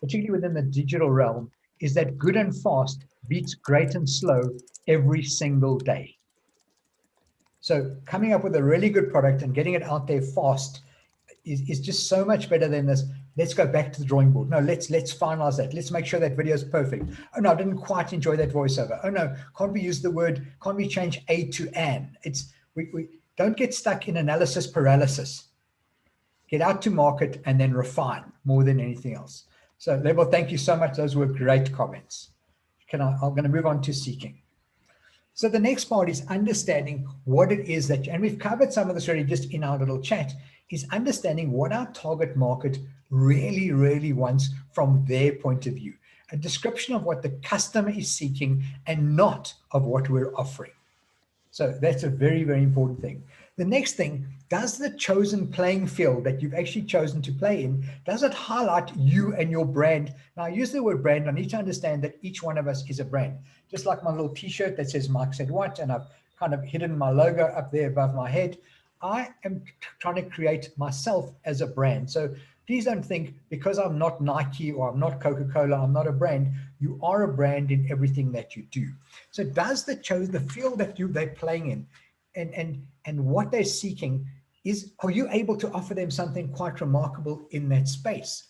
particularly within the digital realm, is that good and fast beats great and slow every single day. So coming up with a really good product and getting it out there fast is just so much better than this. Let's go back to the drawing board. No, let's finalize that. Let's make sure that video is perfect. Oh no, I didn't quite enjoy that voiceover. Oh no, can't we use the word, can't we change A to an? We don't get stuck in analysis paralysis. Get out to market and then refine more than anything else. So Liesel, thank you so much. Those were great comments. I'm going to move on to seeking. So the next part is understanding what it is that, and we've covered some of this already just in our little chat, is understanding what our target market really, really wants from their point of view. A description of what the customer is seeking and not of what we're offering. So that's a very, very important thing. The next thing, does the chosen playing field that you've actually chosen to play in, does it highlight you and your brand? Now I use the word brand, I need to understand that each one of us is a brand. Just like my little t-shirt that says Mike Said What, and I've kind of hidden my logo up there above my head. I am trying to create myself as a brand. So please don't think because I'm not Nike or I'm not Coca-Cola, I'm not a brand. You are a brand in everything that you do. So does the field that they're playing in and what they're seeking are you able to offer them something quite remarkable in that space?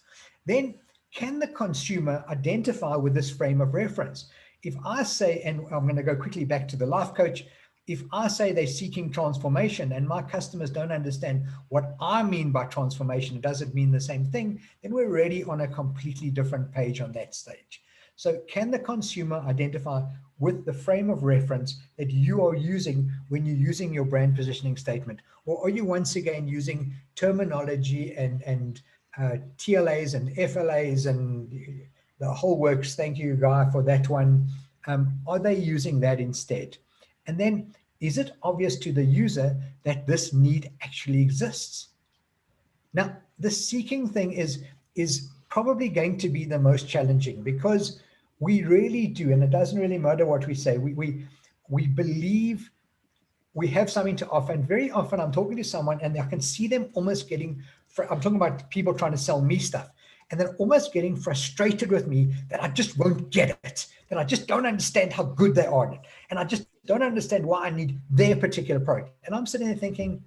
Then can the consumer identify with this frame of reference? If I say, and I'm going to go quickly back to the life coach, if I say they're seeking transformation and my customers don't understand what I mean by transformation, does it mean the same thing? Then we're already on a completely different page on that stage. So can the consumer identify with the frame of reference that you are using when you're using your brand positioning statement? Or are you once again using terminology and TLAs and FLAs and the whole works? Thank you, Guy, for that one. Are they using that instead? And then, is it obvious to the user that this need actually exists? Now, the seeking thing is probably going to be the most challenging, because we really do, and it doesn't really matter what we say, we believe we have something to offer. And very often I'm talking to someone and I can see them almost getting, I'm talking about people trying to sell me stuff, and they're almost getting frustrated with me that I just won't get it, that I just don't understand how good they are at it, and I just don't understand why I need their particular product. And I'm sitting there thinking,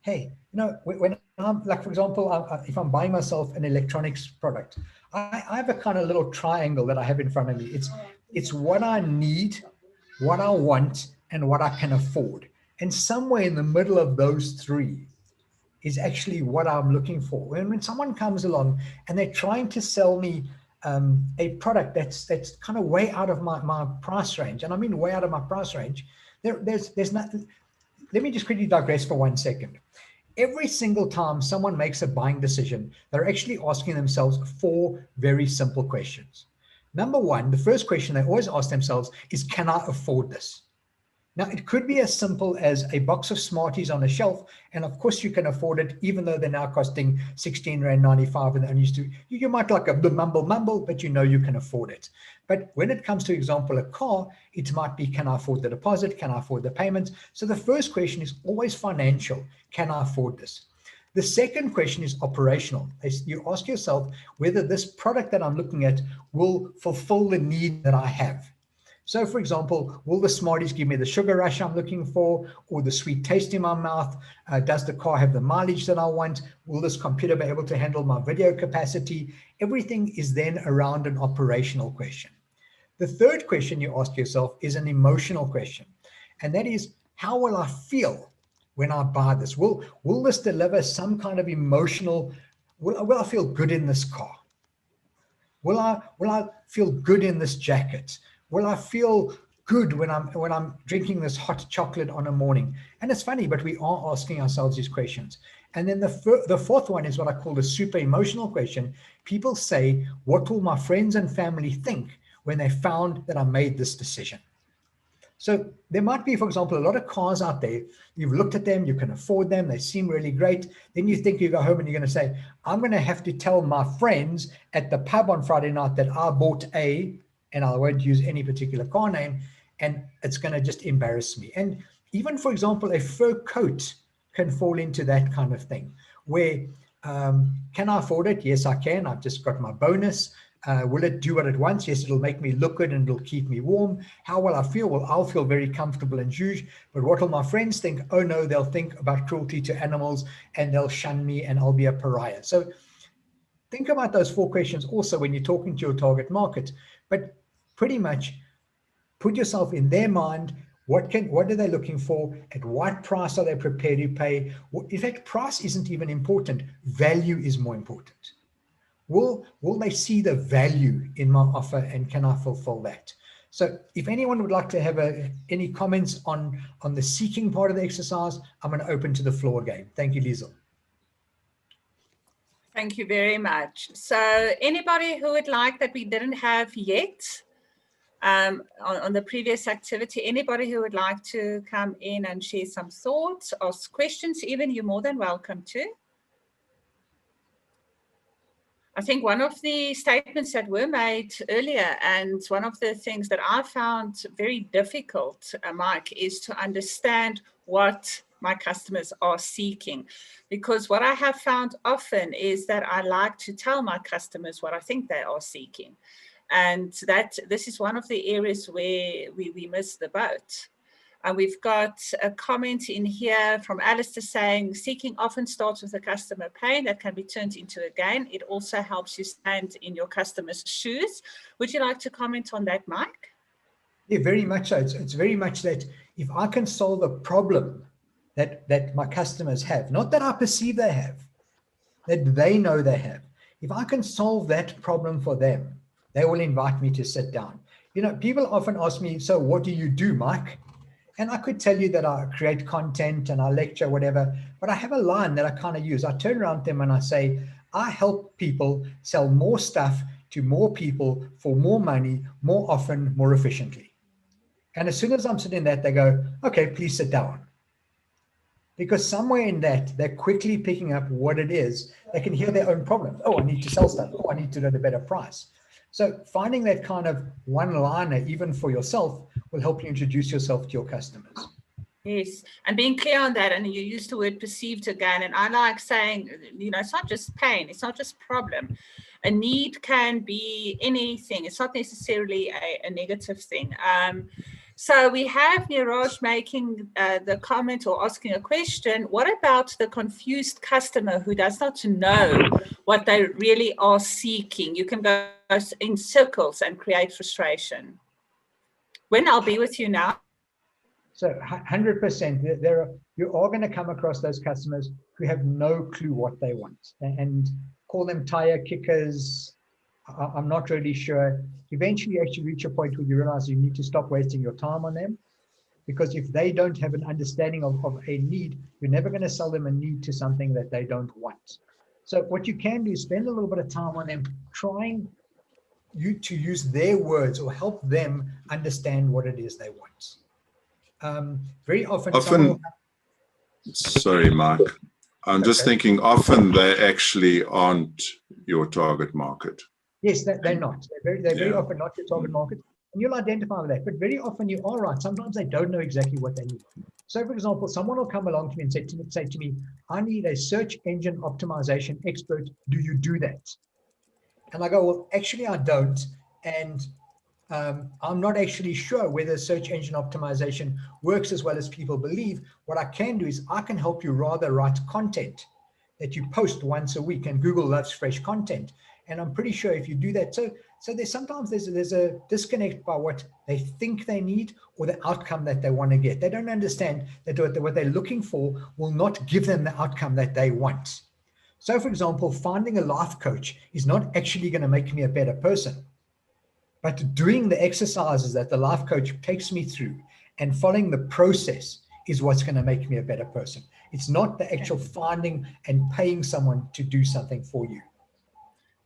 hey, when I'm, like, for example, if I'm buying myself an electronics product, I have a kind of little triangle that I have in front of me. It's what I need, what I want, and what I can afford. And somewhere in the middle of those three is actually what I'm looking for. When someone comes along and they're trying to sell me a product that's kind of way out of my price range, and I mean way out of my price range, there's nothing. Let me just quickly digress for 1 second. Every single time someone makes a buying decision, they're actually asking themselves 4 very simple questions. Number one, the first question they always ask themselves is, can I afford this? Now, it could be as simple as a box of Smarties on a shelf, and of course you can afford it, even though they're now costing 16 Rand 95, and they're used to, you might like the mumble, but you know you can afford it. But when it comes to, example, a car, it might be, can I afford the deposit? Can I afford the payments? So the first question is always financial. Can I afford this? The second question is operational. You ask yourself whether this product that I'm looking at will fulfill the need that I have. So, for example, will the Smarties give me the sugar rush I'm looking for, or the sweet taste in my mouth? Does the car have the mileage that I want? Will this computer be able to handle my video capacity? Everything is then around an operational question. The third question you ask yourself is an emotional question, and that is, how will I feel when I buy this? Will this deliver some kind of emotional, will I feel good in this car? Will I feel good in this jacket? Will I feel good when I'm drinking this hot chocolate on a morning? And it's funny, but we are asking ourselves these questions. And then the fourth one is what I call the super emotional question. People say, what will my friends and family think when they found that I made this decision? So there might be, for example, a lot of cars out there. You've looked at them, you can afford them, they seem really great. Then you think, you go home and you're going to say, I'm going to have to tell my friends at the pub on Friday night that I bought and I won't use any particular car name, and it's going to just embarrass me. And even, for example, a fur coat can fall into that kind of thing, where can I afford it? Yes, I can. I've just got my bonus. Will it do what it wants? Yes, it'll make me look good and it'll keep me warm. How will I feel? Well, I'll feel very comfortable and huge. But what will my friends think? Oh no, they'll think about cruelty to animals and they'll shun me and I'll be a pariah. So think about those 4 questions also when you're talking to your target market. But pretty much put yourself in their mind. What are they looking for? At what price are they prepared to pay? In fact, price isn't even important. Value is more important. Will they see the value in my offer, and can I fulfill that? So if anyone would like to have any comments on the seeking part of the exercise, I'm going to open to the floor again. Thank you, Liesel. Thank you very much. So anybody who would like that we didn't have yet on the previous activity, anybody who would like to come in and share some thoughts, ask questions, even, you're more than welcome to. I think one of the statements that were made earlier, and one of the things that I found very difficult, Mike, is to understand what my customers are seeking. Because what I have found often is that I like to tell my customers what I think they are seeking. And this is one of the areas where we miss the boat. And we've got a comment in here from Alistair saying, seeking often starts with a customer pain that can be turned into a gain. It also helps you stand in your customer's shoes. Would you like to comment on that, Mike? Yeah, very much so. It's very much that if I can solve a problem that my customers have, not that I perceive they have, that they know they have, if I can solve that problem for them, they will invite me to sit down. People often ask me, so what do you do, Mike? And I could tell you that I create content and I lecture, whatever, but I have a line that I kind of use. I turn around to them and I say, I help people sell more stuff to more people for more money, more often, more efficiently. And as soon as I'm sitting that, they go, okay, please sit down. Because somewhere in that, they're quickly picking up what it is. They can hear their own problems. Oh, I need to sell stuff. Oh, I need to get a better price. So finding that kind of one-liner, even for yourself, will help you introduce yourself to your customers. Yes, and being clear on that, and you used the word perceived again, and I like saying, you know, it's not just pain, it's not just problem. A need can be anything. It's not necessarily a negative thing. So we have Niraj making the comment or asking a question. What about the confused customer who does not know what they really are seeking? You can go in circles and create frustration. Gwen, I'll be with you now. So 100%, you are going to come across those customers who have no clue what they want, and call them tire kickers. I'm not really sure. Eventually you actually reach a point where you realize you need to stop wasting your time on them, because if they don't have an understanding of a need, you're never going to sell them a need to something that they don't want. So what you can do is spend a little bit of time on them, trying to use their words or help them understand what it is they want. Very often sorry, Mark, I'm just thinking often they actually aren't your target market. Yes, they're not. They're very often not your target market, and you'll identify with that. But very often you are right. Sometimes they don't know exactly what they need. So, for example, someone will come along to me and say to me, I need a search engine optimization expert. Do you do that? And I go, well, actually, I don't. And I'm not actually sure whether search engine optimization works as well as people believe. What I can do is I can help you rather write content that you post once a week, and Google loves fresh content. And I'm pretty sure if you do that, so there's sometimes there's a disconnect by what they think they need or the outcome that they want to get. They don't understand that what they're looking for will not give them the outcome that they want. So, for example, finding a life coach is not actually going to make me a better person. But doing the exercises that the life coach takes me through and following the process is what's going to make me a better person. It's not the actual finding and paying someone to do something for you.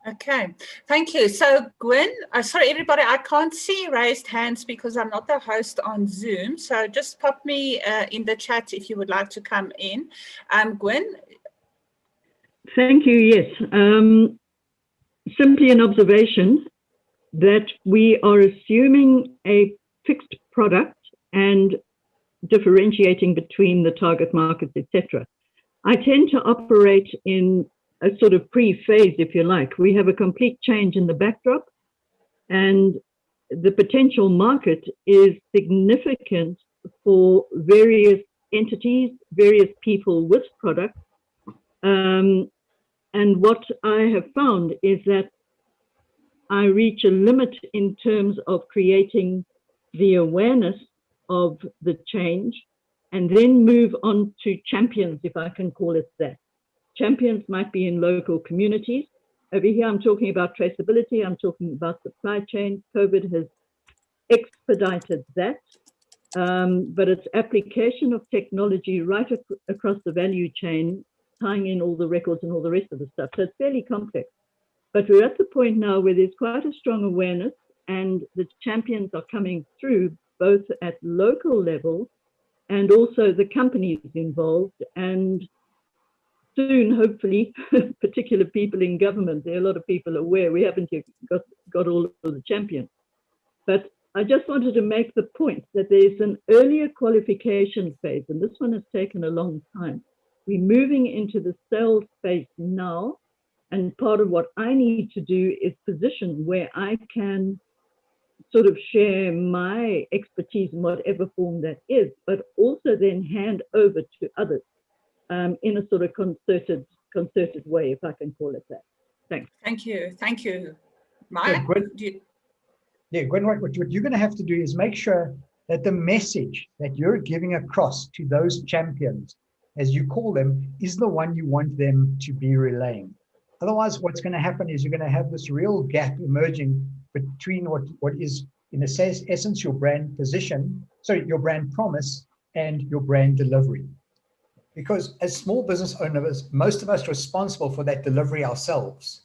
Okay, thank you. So Gwen, sorry everybody, I can't see raised hands because I'm not the host on Zoom. So just pop me in the chat if you would like to come in. Gwen? Thank you, yes. Simply an observation that we are assuming a fixed product and differentiating between the target markets, etc. I tend to operate in a sort of pre-phase, if you like. We have a complete change in the backdrop, and the potential market is significant for various entities, various people with products. And what I have found is that I reach a limit in terms of creating the awareness of the change, and then move on to champions, if I can call it that. Champions might be in local communities. Over here, I'm talking about traceability. I'm talking about supply chain. COVID has expedited that, but it's application of technology right across the value chain, tying in all the records and all the rest of the stuff. So it's fairly complex. But we're at the point now where there's quite a strong awareness, and the champions are coming through both at local level and also the companies involved. And soon, hopefully, particular people in government, there are a lot of people aware we haven't yet got all of the champions. But I just wanted to make the point that there's an earlier qualification phase, and this one has taken a long time. We're moving into the sales phase now. And part of what I need to do is position where I can sort of share my expertise in whatever form that is, but also then hand over to others in a sort of concerted way, if I can call it that. Thanks. Thank you. Thank you. Mike? Gwen, what you're going to have to do is make sure that the message that you're giving across to those champions, as you call them, is the one you want them to be relaying. Otherwise, what's going to happen is you're going to have this real gap emerging between what is, in essence, your brand position, your brand promise and your brand delivery. Because as small business owners, most of us are responsible for that delivery ourselves.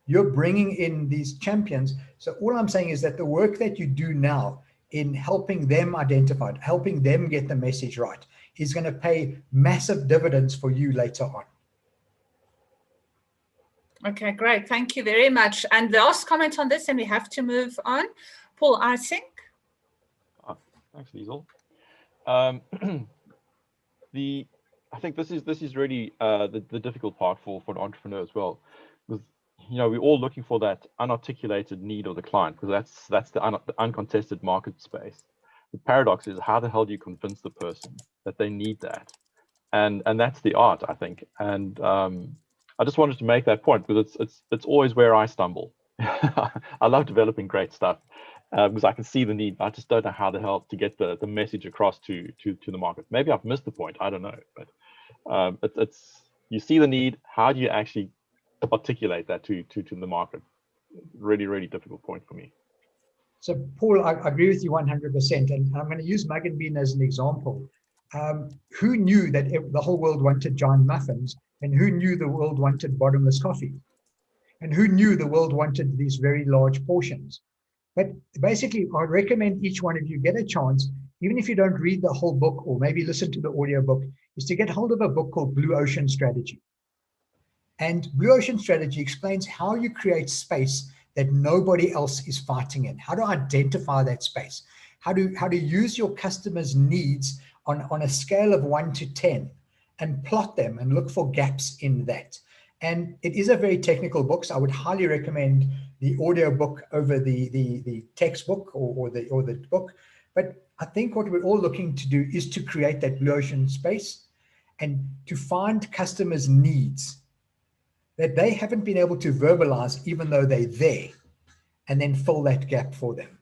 You're bringing in these champions. So all I'm saying is that the work that you do now in helping them identify it, helping them get the message right, is going to pay massive dividends for you later on. Okay, great. Thank you very much. And last comment on this, and we have to move on. Paul Ising. Thanks, Liesel. I think this is really the difficult part for an entrepreneur as well, because we're all looking for that unarticulated need of the client, because that's the uncontested market space. The paradox is, how the hell do you convince the person that they need that? And that's the art, I think. And I just wanted to make that point, because it's always where I stumble. I love developing great stuff because I can see the need. I just don't know how the hell to get the message across to the market. Maybe I've missed the point. I don't know. But it's you see the need. How do you actually articulate that to the market? Really, really difficult point for me. So, Paul, I agree with you 100%. And I'm going to use Mug and Bean as an example. Who knew that the whole world wanted giant muffins? And who knew the world wanted bottomless coffee? And who knew the world wanted these very large portions? But basically, I recommend each one of you get a chance, even if you don't read the whole book or maybe listen to the audio book, is to get hold of a book called Blue Ocean Strategy. And Blue Ocean Strategy explains how you create space that nobody else is fighting in, how to identify that space, how to use your customers' needs on a scale of 1 to 10 and plot them and look for gaps in that. And it is a very technical book, so I would highly recommend the audio book over the textbook or the book. But I think what we're all looking to do is to create that blue ocean space and to find customers' needs that they haven't been able to verbalize, even though they're there, and then fill that gap for them.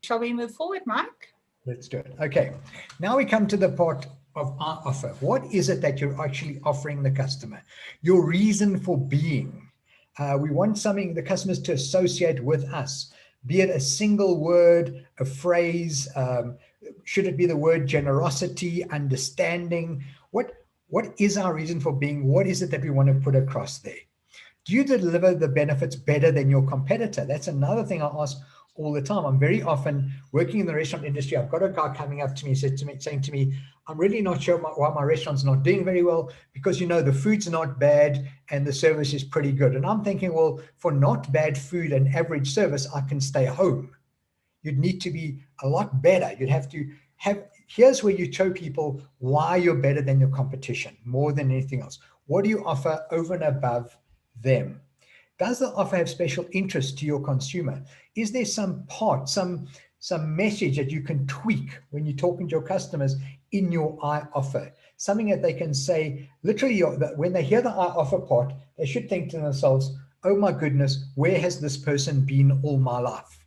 Shall we move forward, Mike? Let's do it. Okay, now we come to the part of our offer. What is it that you're actually offering the customer? Your reason for being. We want something the customers to associate with us, be it a single word, a phrase. Should it be the word generosity, understanding? What is our reason for being? What is it that we want to put across there? Do you deliver the benefits better than your competitor? That's another thing I ask all the time. I'm very often working in the restaurant industry. I've got a guy coming up to me, saying to me, I'm really not sure why my restaurant's not doing very well, because the food's not bad and the service is pretty good. And I'm thinking, well, for not bad food and average service, I can stay home. You'd need to be a lot better. You'd have to here's where you show people why you're better than your competition, more than anything else. What do you offer over and above them? Does the offer have special interest to your consumer? Is there some part, some message that you can tweak when you're talking to your customers in your I offer? Something that they can say, literally, when they hear the I offer part, they should think to themselves, oh my goodness, where has this person been all my life?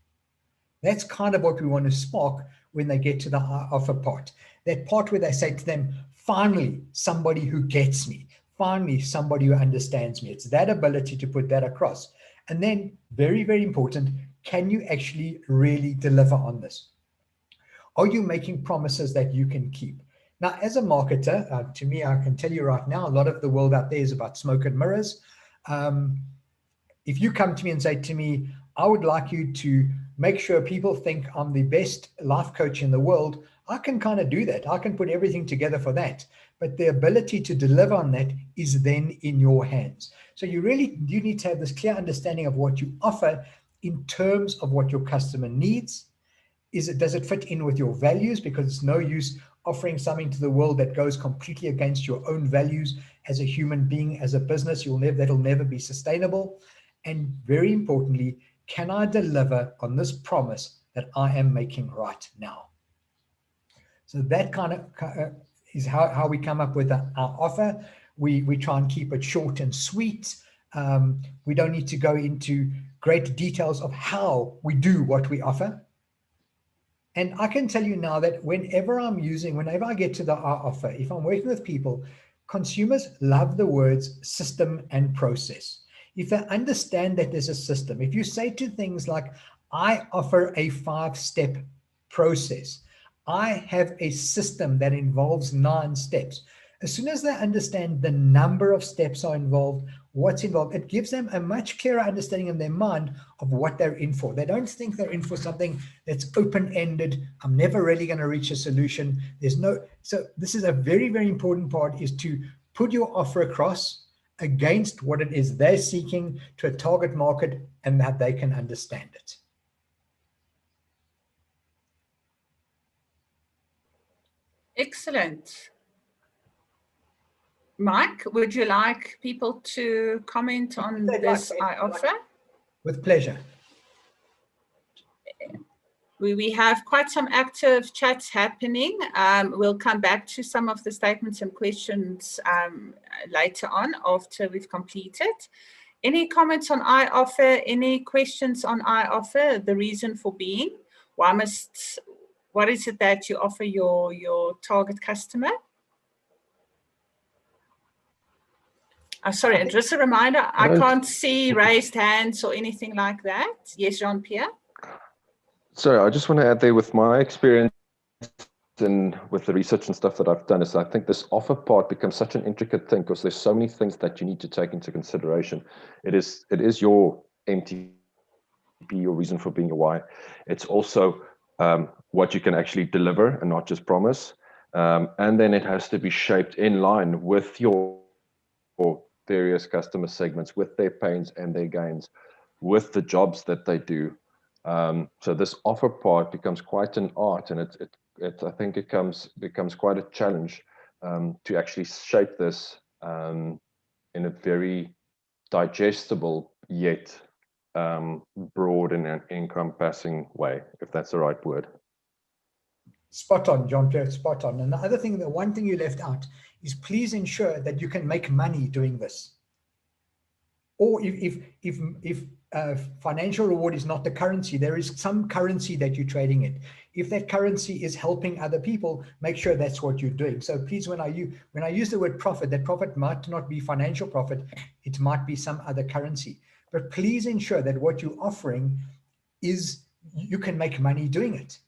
That's kind of what we want to spark when they get to the I offer part. That part where they say to them, finally, somebody who gets me. Finally, somebody who understands me. It's that ability to put that across. And then, very, very important, can you actually really deliver on this? Are you making promises that you can keep? Now, as a marketer, to me, I can tell you right now, a lot of the world out there is about smoke and mirrors. If you come to me and say to me, I would like you to make sure people think I'm the best life coach in the world, I can kind of do that. I can put everything together for that. But the ability to deliver on that is then in your hands. So you need to have this clear understanding of what you offer in terms of what your customer needs. Does it fit in with your values? Because it's no use offering something to the world that goes completely against your own values as a human being, as a business. That'll never be sustainable. And very importantly, can I deliver on this promise that I am making right now? So that kind of is how we come up with our offer. We try and keep it short and sweet. We don't need to go into great details of how we do what we offer. And I can tell you now that whenever I get to the offer, if I'm working with people, consumers love the words system and process. If they understand that there's a system, if you say to things like, I offer a 5-step process, I have a system that involves 9 steps. As soon as they understand the number of steps are involved, what's involved. It gives them a much clearer understanding in their mind of what they're in for. They don't think they're in for something that's open-ended. I'm never really going to reach a solution. So this is a very, very important part, is to put your offer across against what it is they're seeking to a target market, and that they can understand it. Excellent. Mike, would you like people to comment on this I offer? With pleasure. We have quite some active chats happening. We'll come back to some of the statements and questions later on after we've completed. Any comments on I offer? Any questions on I offer? The reason for being? What is it that you offer your target customer? Sorry, just a reminder, I can't see raised hands or anything like that. Yes, Jean-Pierre? Sorry, I just want to add there, with my experience and with the research and stuff that I've done, is I think this offer part becomes such an intricate thing, because there's so many things that you need to take into consideration. It is your MTP, your reason for being, your why. It's also what you can actually deliver and not just promise. And then it has to be shaped in line with your various customer segments, with their pains and their gains, with the jobs that they do. So this offer part becomes quite an art, and I think it becomes quite a challenge to actually shape this in a very digestible yet broad and encompassing way, if that's the right word. Spot on, Jean-Pierre, spot on. And the other thing, the one thing you left out is, please ensure that you can make money doing this. Or if financial reward is not the currency, there is some currency that you're trading in. If that currency is helping other people, make sure that's what you're doing. So please, when I use the word profit, that profit might not be financial profit, it might be some other currency. But please ensure that what you're offering is, you can make money doing it.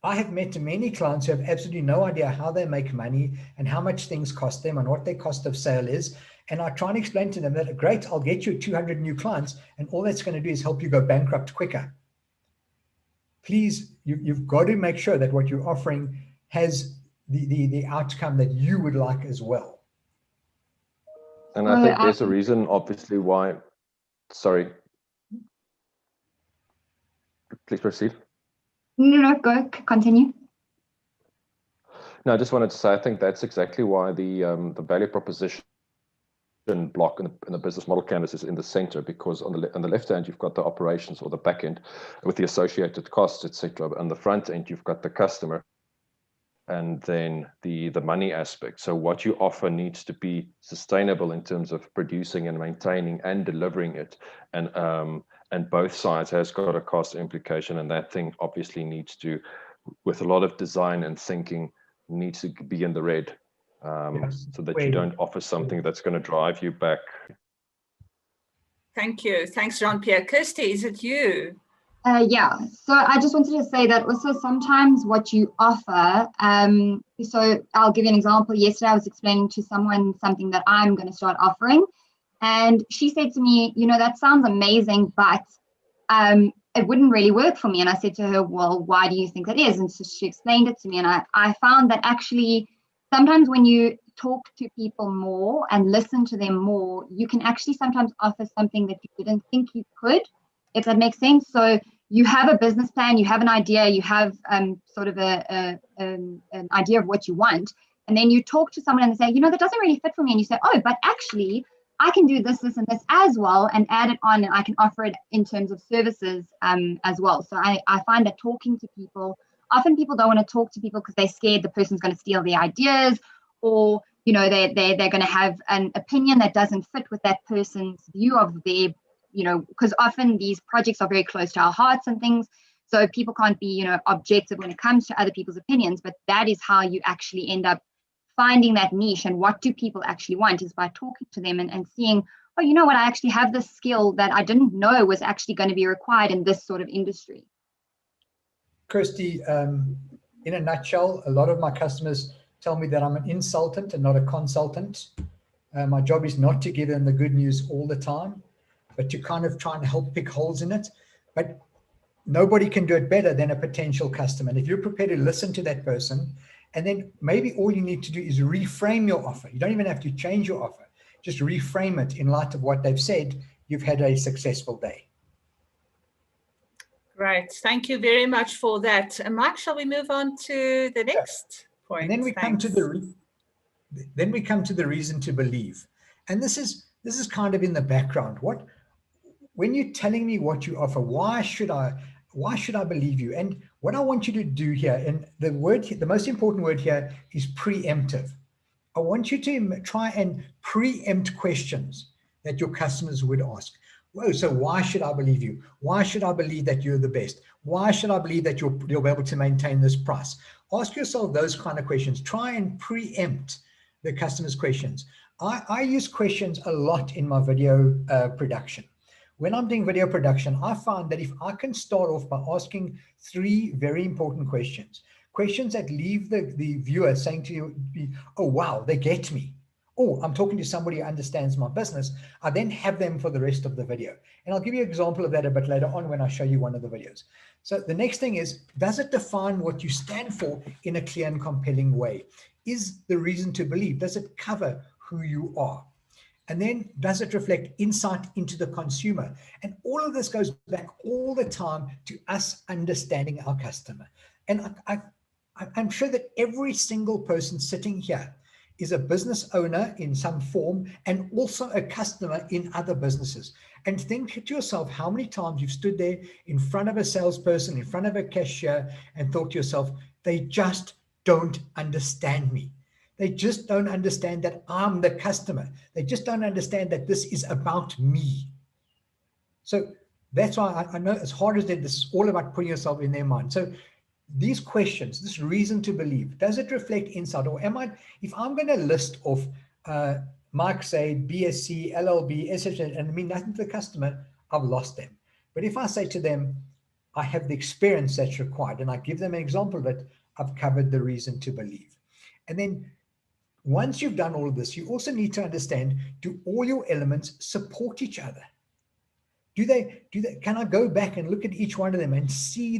I have met many clients who have absolutely no idea how they make money and how much things cost them and what their cost of sale is. And I try and explain to them that, great, I'll get you 200 new clients, and all that's going to do is help you go bankrupt quicker. Please, you've got to make sure that what you're offering has the outcome that you would like as well. And I think there's a reason, obviously, why. Sorry. Please proceed. No, go, continue. No, I just wanted to say, I think that's exactly why the value proposition block in the business model canvas is in the center, because on the left hand you've got the operations, or the back end with the associated costs, etc. On the front end you've got the customer, and then the money aspect. So what you offer needs to be sustainable in terms of producing and maintaining and delivering it, and both sides has got a cost implication, and that thing obviously needs to, with a lot of design and thinking, needs to be in the red. So that you don't offer something that's going to drive you back. Thank you. Thanks, Jean-Pierre. Kirsty, is it you? Yeah, so I just wanted to say that also sometimes what you offer, so I'll give you an example. Yesterday I was explaining to someone something that I'm going to start offering, and she said to me, that sounds amazing, but it wouldn't really work for me. And I said to her, well, why do you think that is? And so she explained it to me, and I found that actually sometimes when you talk to people more and listen to them more, you can actually sometimes offer something that you didn't think you could, if that makes sense. So you have a business plan, you have an idea, you have sort of an idea of what you want, and then you talk to someone and they say, that doesn't really fit for me, and you say, oh, but actually I can do this, this, and this as well, and add it on, and I can offer it in terms of services as well. So I find that talking to people, often people don't want to talk to people because they're scared the person's going to steal their ideas, or they're going to have an opinion that doesn't fit with that person's view of their, because often these projects are very close to our hearts and things, so people can't be objective when it comes to other people's opinions. But that is how you actually end up finding that niche, and what do people actually want is by talking to them and seeing, oh, you know what, I actually have this skill that I didn't know was actually going to be required in this sort of industry. Kirsty, in a nutshell, a lot of my customers tell me that I'm an insultant and not a consultant. My job is not to give them the good news all the time, but to kind of try and help pick holes in it. But nobody can do it better than a potential customer. And if you're prepared to listen to that person, and then maybe all you need to do is reframe your offer. You don't even have to change your offer. Just reframe it in light of what they've said. You've had a successful day. Right. Thank you very much for that. Mike, shall we move on to the next point? And then we come to the reason to believe. And this is kind of in the background. When you're telling me what you offer, why should I believe you? And what I want you to do here, and the most important word here is preemptive. I want you to try and preempt questions that your customers would ask. Whoa, so why should I believe you? Why should I believe that you're the best? Why should I believe that you'll be able to maintain this price? Ask yourself those kind of questions. Try and preempt the customer's questions. I use questions a lot in my video production. When I'm doing video production, I find that if I can start off by asking 3 very important questions that leave the viewer saying to you, oh, wow, they get me. Oh, I'm talking to somebody who understands my business. I then have them for the rest of the video. And I'll give you an example of that a bit later on when I show you one of the videos. So the next thing is, does it define what you stand for in a clear and compelling way? Is the reason to believe, does it cover who you are? And then does it reflect insight into the consumer? And all of this goes back all the time to us understanding our customer. And I'm sure that every single person sitting here is a business owner in some form and also a customer in other businesses. And think to yourself how many times you've stood there in front of a salesperson, in front of a cashier, and thought to yourself, they just don't understand me. They just don't understand that I'm the customer. They just don't understand that this is about me. So that's why I know as hard as that, this is all about putting yourself in their mind. So these questions, this reason to believe, does it reflect insight? Or if I'm going to list off Mike say BSc, LLB, etc., and I mean nothing to the customer, I've lost them. But if I say to them, I have the experience that's required, and I give them an example of it, I've covered the reason to believe. And then once you've done all of this, you also need to understand, do all your elements support each other? Can I go back and look at each one of them and see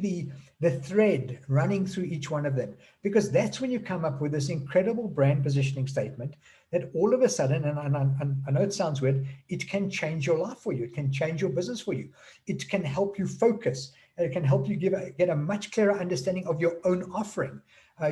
the thread running through each one of them? Because that's when you come up with this incredible brand positioning statement that all of a sudden, and I know it sounds weird, it can change your life for you. It can change your business for you. It can help you focus. It can help you get a much clearer understanding of your own offering.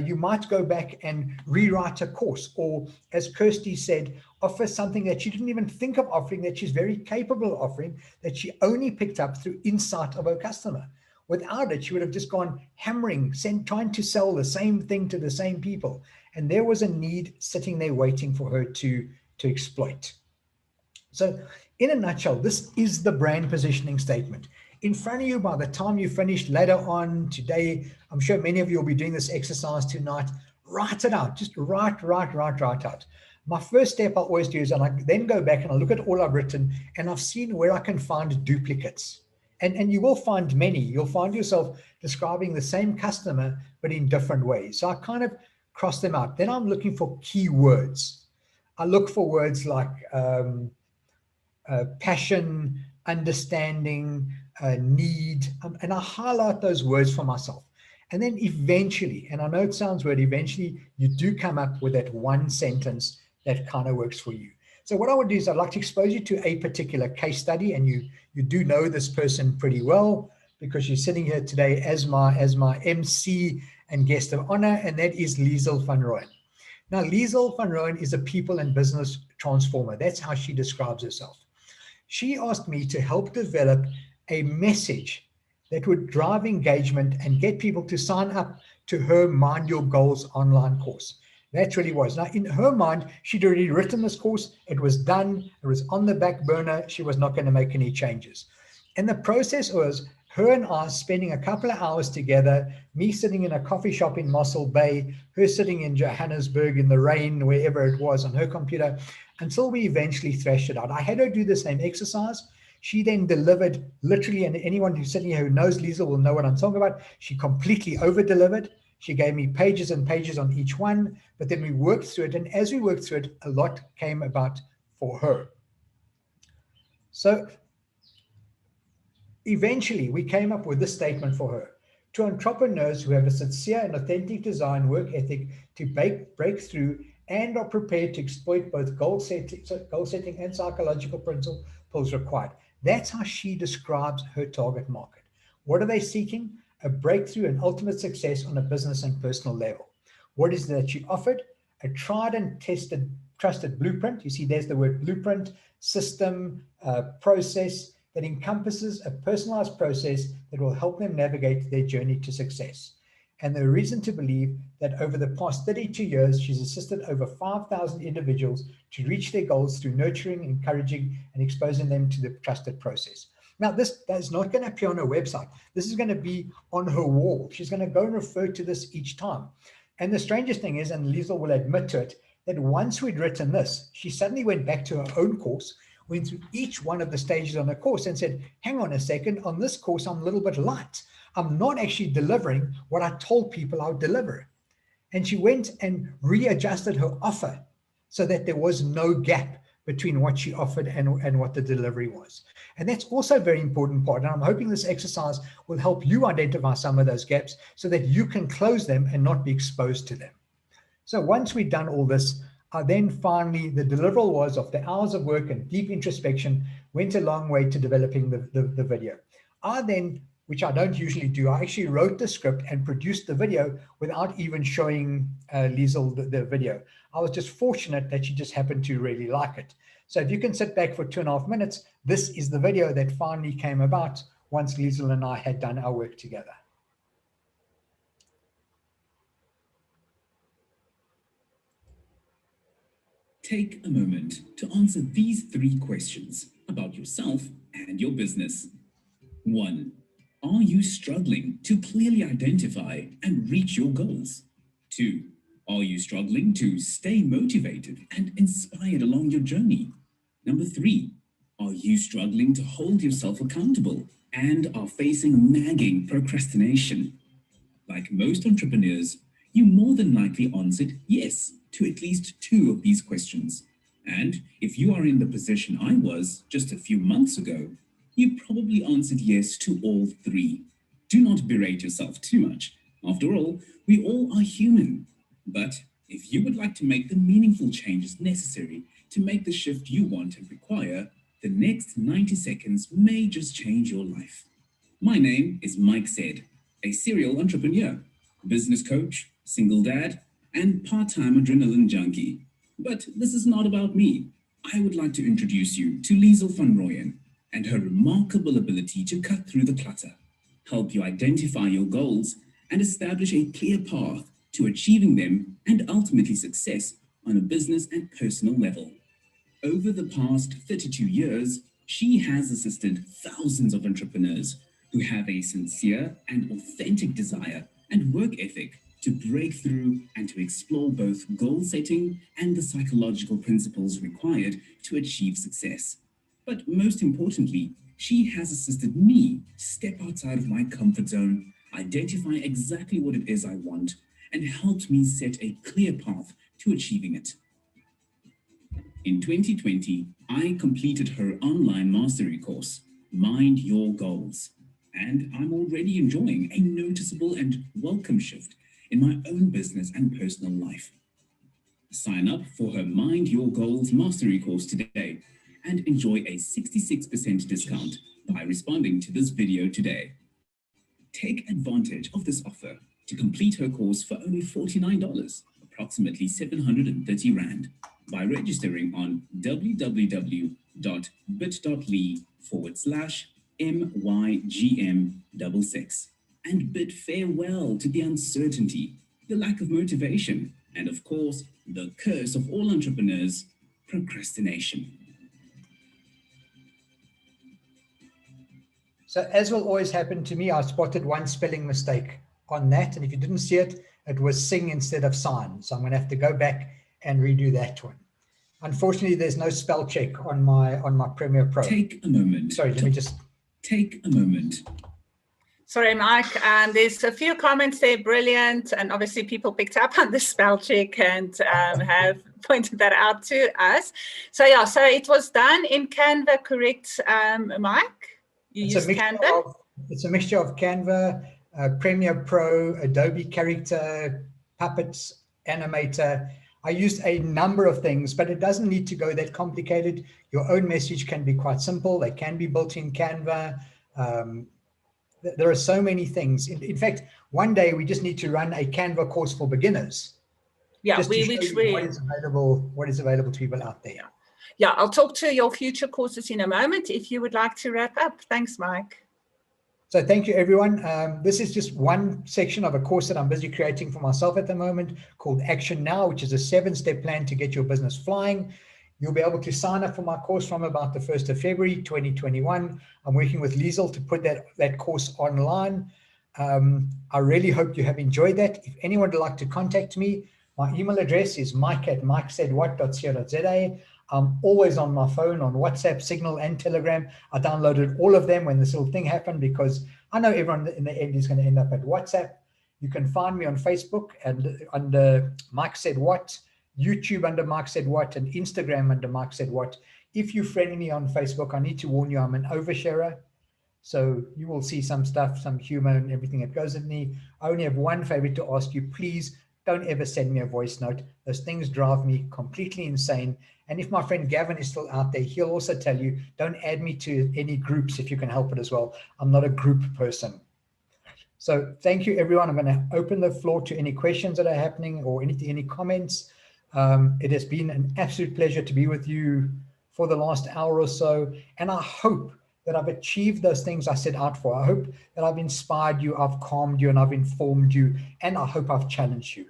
You might go back and rewrite a course, or as Kirsty said, offer something that she didn't even think of offering, that she's very capable of offering, that she only picked up through insight of her customer. Without it, she would have just gone hammering, trying to sell the same thing to the same people. And there was a need sitting there waiting for her to exploit. So in a nutshell, this is the brand positioning statement. In front of you, by the time you finish later on today, I'm sure many of you will be doing this exercise tonight. Write it out. Just write out. My first step I always do is I then go back and I look at all I've written, and I've seen where I can find duplicates. And you will find many. You'll find yourself describing the same customer, but in different ways. So I kind of cross them out. Then I'm looking for keywords. I look for words like passion, understanding, need, and I highlight those words for myself. And then eventually, and I know it sounds weird, eventually you do come up with that one sentence that kind of works for you. So what I would do is I'd like to expose you to a particular case study, and you do know this person pretty well because she's sitting here today as my MC and guest of honor, and that is Liesel Fundroy. Now, Liesel Fundroy is a people and business transformer. That's how she describes herself. She asked me to help develop a message that would drive engagement and get people to sign up to her Mind Your Goals online course. That really was. Now, in her mind, she'd already written this course. It was done. It was on the back burner. She was not going to make any changes. And the process was her and I spending a couple of hours together, me sitting in a coffee shop in Mossel Bay, her sitting in Johannesburg in the rain, wherever it was, on her computer, until we eventually thrashed it out. I had her do the same exercise. She then delivered literally, and anyone who's sitting here who knows Liesel will know what I'm talking about. She completely over-delivered. She gave me pages and pages on each one, but then we worked through it. And as we worked through it, a lot came about for her. So eventually we came up with this statement for her. To entrepreneurs who have a sincere and authentic design work ethic to break through and are prepared to exploit both goal setting and psychological principles required. That's how she describes her target market. What are they seeking? A breakthrough and ultimate success on a business and personal level. What is it that she offered? A tried and tested, trusted blueprint. You see, there's the word blueprint, system, process, that encompasses a personalized process that will help them navigate their journey to success. And the reason to believe that over the past 32 years, she's assisted over 5,000 individuals to reach their goals through nurturing, encouraging, and exposing them to the trusted process. Now, this is not going to appear on her website. This is going to be on her wall. She's going to go and refer to this each time. And the strangest thing is, and Liesel will admit to it, that once we'd written this, she suddenly went back to her own course, went through each one of the stages on the course and said, hang on a second, on this course, I'm a little bit light. I'm not actually delivering what I told people I would deliver. And she went and readjusted her offer so that there was no gap between what she offered and what the delivery was. And that's also a very important part. And I'm hoping this exercise will help you identify some of those gaps so that you can close them and not be exposed to them. So once we'd done all this, then finally, the deliverable was, of the hours of work and deep introspection, went a long way to developing the video. I then, which I don't usually do, I actually wrote the script and produced the video without even showing Liesel the video. I was just fortunate that she just happened to really like it. So if you can sit back for 2.5 minutes, this is the video that finally came about once Liesel and I had done our work together. Take a moment to answer these 3 questions about yourself and your business. 1. Are you struggling to clearly identify and reach your goals? 2. Are you struggling to stay motivated and inspired along your journey? Number 3. Are you struggling to hold yourself accountable and are facing nagging procrastination? Like most entrepreneurs, you more than likely answered yes to at least 2 of these questions. And if you are in the position I was just a few months ago, you probably answered yes to all 3. Do not berate yourself too much. After all, we all are human. But if you would like to make the meaningful changes necessary to make the shift you want and require, the next 90 seconds may just change your life. My name is Mike Said, a serial entrepreneur, business coach, single dad, and part-time adrenaline junkie. But this is not about me. I would like to introduce you to Liesel Fundroy and her remarkable ability to cut through the clutter, help you identify your goals, and establish a clear path to achieving them and ultimately success on a business and personal level. Over the past 32 years, she has assisted thousands of entrepreneurs who have a sincere and authentic desire and work ethic to break through and to explore both goal setting and the psychological principles required to achieve success. But most importantly, she has assisted me step outside of my comfort zone, identify exactly what it is I want, and helped me set a clear path to achieving it. In 2020, I completed her online mastery course, Mind Your Goals, and I'm already enjoying a noticeable and welcome shift in my own business and personal life. Sign up for her Mind Your Goals mastery course today and enjoy a 66% discount by responding to this video today. Take advantage of this offer to complete her course for only $49, approximately 730 Rand, by registering on www.bit.ly/MYGM66 and bid farewell to the uncertainty, the lack of motivation, and of course, the curse of all entrepreneurs, procrastination. So as will always happen to me, I spotted one spelling mistake on that. And if you didn't see it, it was sing instead of sign. So I'm going to have to go back and redo that one. Unfortunately, there's no spell check on my Premiere Pro. Take a moment. Sorry, let me just take a moment. Sorry, Mike. There's a few comments there, brilliant. And obviously people picked up on the spell check and have pointed that out to us. So yeah, so it was done in Canva, correct, Mike? You used Canva? It's a mixture of Canva, Premiere Pro, Adobe Character, Puppets, Animator. I used a number of things, but it doesn't need to go that complicated. Your own message can be quite simple. They can be built in Canva. There are so many things. In fact, one day we just need to run a Canva course for beginners. Yeah, just to show you what is available to people out there. Yeah, I'll talk to your future courses in a moment if you would like to wrap up. Thanks, Mike. So thank you, everyone. This is just one section of a course that I'm busy creating for myself at the moment called Action Now, which is a 7-step plan to get your business flying. You'll be able to sign up for my course from about the 1st of February, 2021. I'm working with Liesel to put that course online. I really hope you have enjoyed that. If anyone would like to contact me, my email address is mike@mikesaidwhat.co.za. I'm always on my phone, on WhatsApp, Signal, and Telegram. I downloaded all of them when this little thing happened because I know everyone in the end is going to end up at WhatsApp. You can find me on Facebook and under Mike Said What, YouTube under Mike Said What, and Instagram under Mike Said What. If you friend me on Facebook, I need to warn you, I'm an oversharer. So you will see some stuff, some humor and everything that goes at me. I only have one favor to ask you. Please don't ever send me a voice note. Those things drive me completely insane. And if my friend Gavin is still out there, he'll also tell you, don't add me to any groups if you can help it as well. I'm not a group person. So thank you, everyone. I'm going to open the floor to any questions that are happening or any comments. It has been an absolute pleasure to be with you for the last hour or so. And I hope that I've achieved those things I set out for. I hope that I've inspired you, I've calmed you, and I've informed you. And I hope I've challenged you.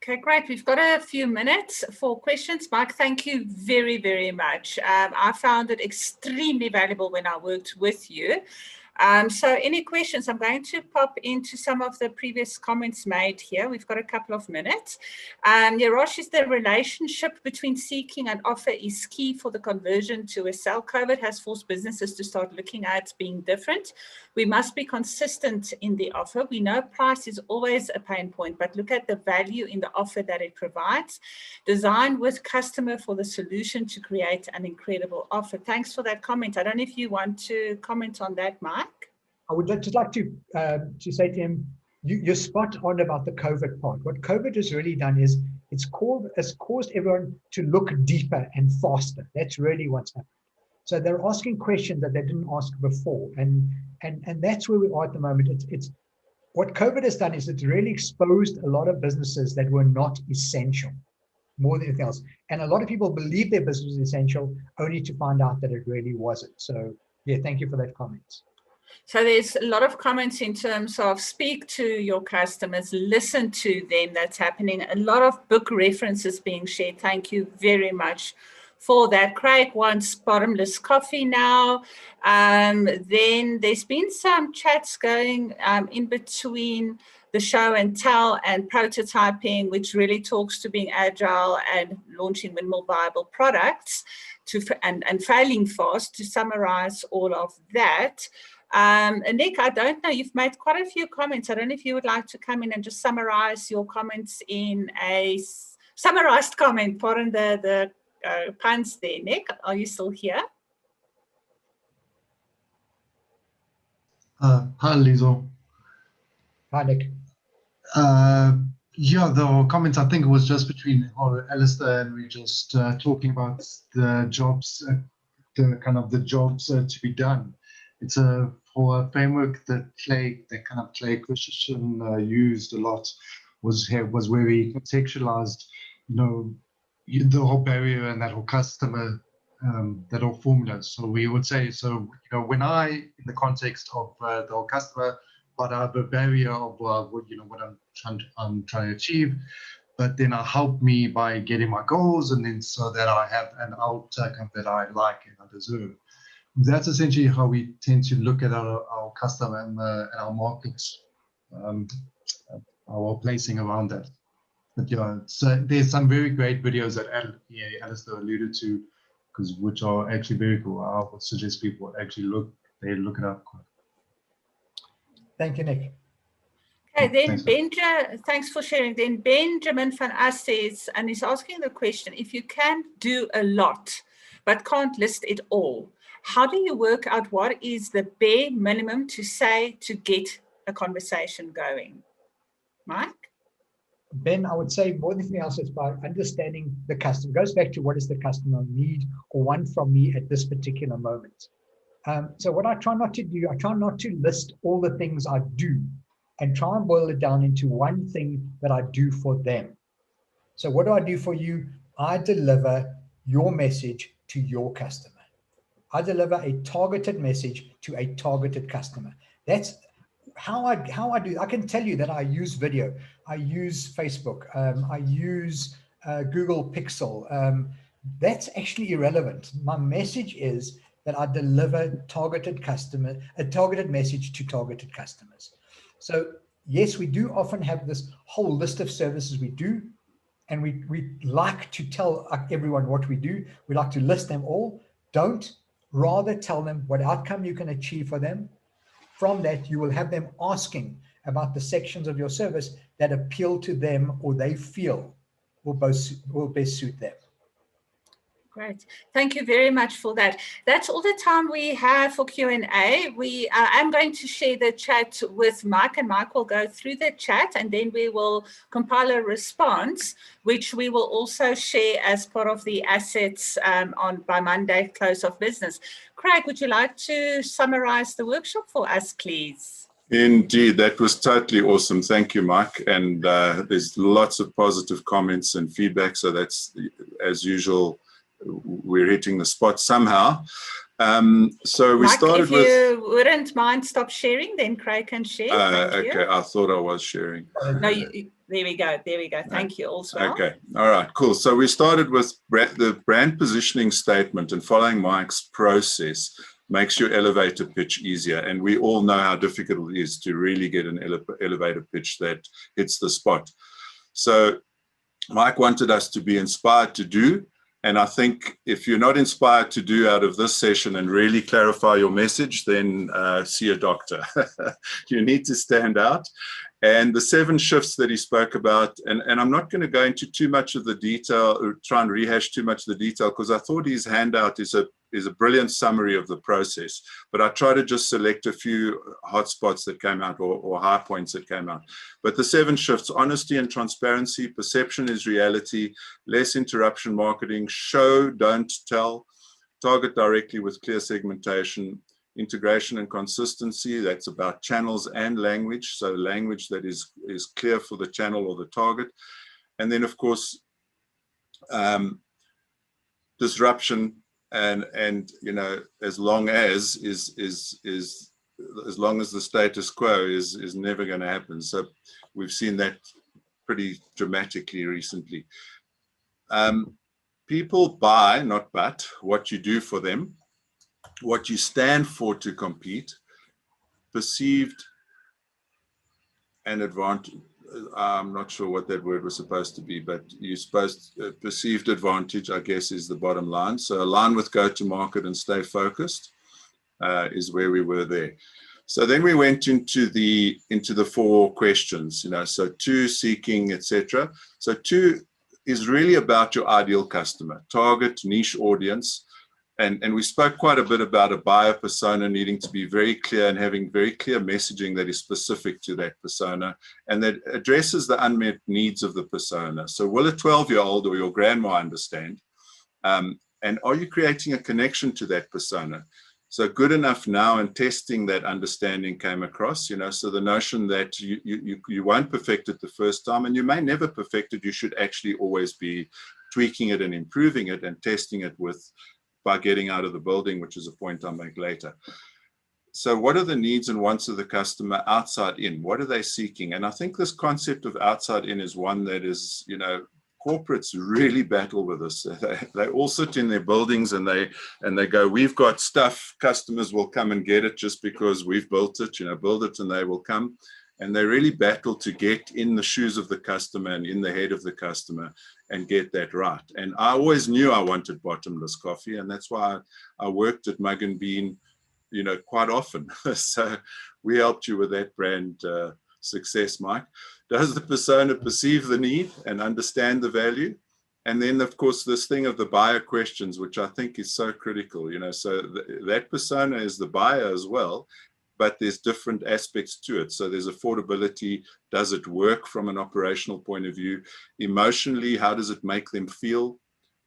Okay, great. We've got a few minutes for questions. Mike, thank you very, very much. I found it extremely valuable when I worked with you. So any questions? I'm going to pop into some of the previous comments made here. We've got a couple of minutes. Yarosh, is the relationship between seeking and offer is key for the conversion to a sell. COVID has forced businesses to start looking at being different. We must be consistent in the offer. We know price is always a pain point, but look at the value in the offer that it provides. Design with customer for the solution to create an incredible offer. Thanks for that comment. I don't know if you want to comment on that, Mike. I would just like to say to him, you're spot on about the COVID part. What COVID has really done is it's caused everyone to look deeper and faster. That's really what's happened. So they're asking questions that they didn't ask before, and that's where we are at the moment. It's what COVID has done is it's really exposed a lot of businesses that were not essential, more than anything else. And a lot of people believe their business was essential, only to find out that it really wasn't. So yeah, thank you for that comment. So there's a lot of comments in terms of speak to your customers, listen to them. That's happening. A lot of book references being shared. Thank you very much for that. Craig wants bottomless coffee now. Then there's been some chats going in between the show and tell and prototyping, which really talks to being agile and launching minimal viable products and failing fast, to summarize all of that. And Nick, I don't know, you've made quite a few comments. I don't know if you would like to come in and just summarize your comments in a summarized comment, pardon the puns there. Nick, are you still here? Hi, Liesel. Hi, Nick. Yeah, the comments, I think it was just between Alistair and we just talking about the jobs, the jobs to be done. It's for a framework that Clay Christensen used a lot was where we contextualized, the whole barrier and that whole customer, that whole formula. So we would say, when I, in the context of the whole customer, but I have a barrier of what I'm trying to achieve, but then I help me by getting my goals, and then so that I have an outcome that I like and I deserve. That's essentially how we tend to look at our customer and our markets, our placing around that. But yeah, so there's some very great videos that Alistair alluded to, which are actually very cool. I would suggest people actually look it up. Thank you, Nick. Okay, then Thanks. thanks for sharing. Then Benjamin van As says, and he's asking the question, if you can do a lot, but can't list it all, how do you work out what is the bare minimum to say to get a conversation going? Mike? Ben, I would say more than anything else, it's by understanding the customer. It goes back to what does the customer need or want from me at this particular moment. So what I try not to do, I try not to list all the things I do and try and boil it down into one thing that I do for them. So what do I do for you? I deliver your message to your customer. I deliver a targeted message to a targeted customer. That's how I do. I can tell you that I use video. I use Facebook. I use Google Pixel. That's actually irrelevant. My message is that I deliver a targeted message to targeted customers. So yes, we do often have this whole list of services we do, and we like to tell everyone what we do. We like to list them all. Don't. Rather tell them what outcome you can achieve for them. From that, you will have them asking about the sections of your service that appeal to them or they feel will best suit them. Great. Thank you very much for that. That's all the time we have for Q&A. I'm going to share the chat with Mike, and Mike will go through the chat, and then we will compile a response, which we will also share as part of the assets by Monday, close of business. Craig, would you like to summarize the workshop for us, please? Indeed, that was totally awesome. Thank you, Mike. And there's lots of positive comments and feedback. So that's, as usual, we're hitting the spot somehow. So we Mike, started if you wouldn't mind stop sharing, then Craig can share. Okay, I thought I was sharing. No, there we go. There we go. Thank you also. Okay, all right, cool. So we started with the brand positioning statement, and following Mike's process makes your elevator pitch easier. And we all know how difficult it is to really get an elevator pitch that hits the spot. So Mike wanted us to be inspired to do. And I think if you're not inspired to do out of this session and really clarify your message, then see a doctor. You need to stand out. And the 7 shifts that he spoke about, and I'm not going to go into too much of the detail or try and rehash too much of the detail, because I thought his handout is a brilliant summary of the process. But I try to just select a few hotspots that came out or high points that came out. But the 7 shifts: honesty and transparency, perception is reality, less interruption marketing, show, don't tell, target directly with clear segmentation, integration and consistency. That's about channels and language. So language that is clear for the channel or the target. And then, of course, disruption. And you know, as long as the status quo is never going to happen. So we've seen that pretty dramatically recently. People buy, not but, what you do for them, what you stand for to compete, perceived and advantage. I'm not sure what that word was supposed to be, but perceived advantage, I guess, is the bottom line. So align with go-to-market and stay focused is where we were there. So then we went into the 4 questions, you know, so 2, seeking, etc. So 2 is really about your ideal customer, target, niche audience. And we spoke quite a bit about a buyer persona needing to be very clear and having very clear messaging that is specific to that persona and that addresses the unmet needs of the persona. So will a 12-year-old or your grandma understand? And are you creating a connection to that persona? So good enough now, and testing that understanding came across, you know, so the notion that you won't perfect it the first time, and you may never perfect it. You should actually always be tweaking it and improving it and testing it by getting out of the building, which is a point I'll make later. So what are the needs and wants of the customer outside in? What are they seeking? And I think this concept of outside in is one that is, you know, corporates really battle with this. They all sit in their buildings and they go, we've got stuff, customers will come and get it just because we've built it, you know, build it and they will come. And they really battle to get in the shoes of the customer and in the head of the customer and get that right. And I always knew I wanted bottomless coffee, and that's why I worked at Mug & Bean you know, quite often. So we helped you with that brand success, Mike. Does the persona perceive the need and understand the value? And then, of course, this thing of the buyer questions, which I think is so critical, you know, so that persona is the buyer as well, but there's different aspects to it. So there's affordability. Does it work from an operational point of view? Emotionally, how does it make them feel?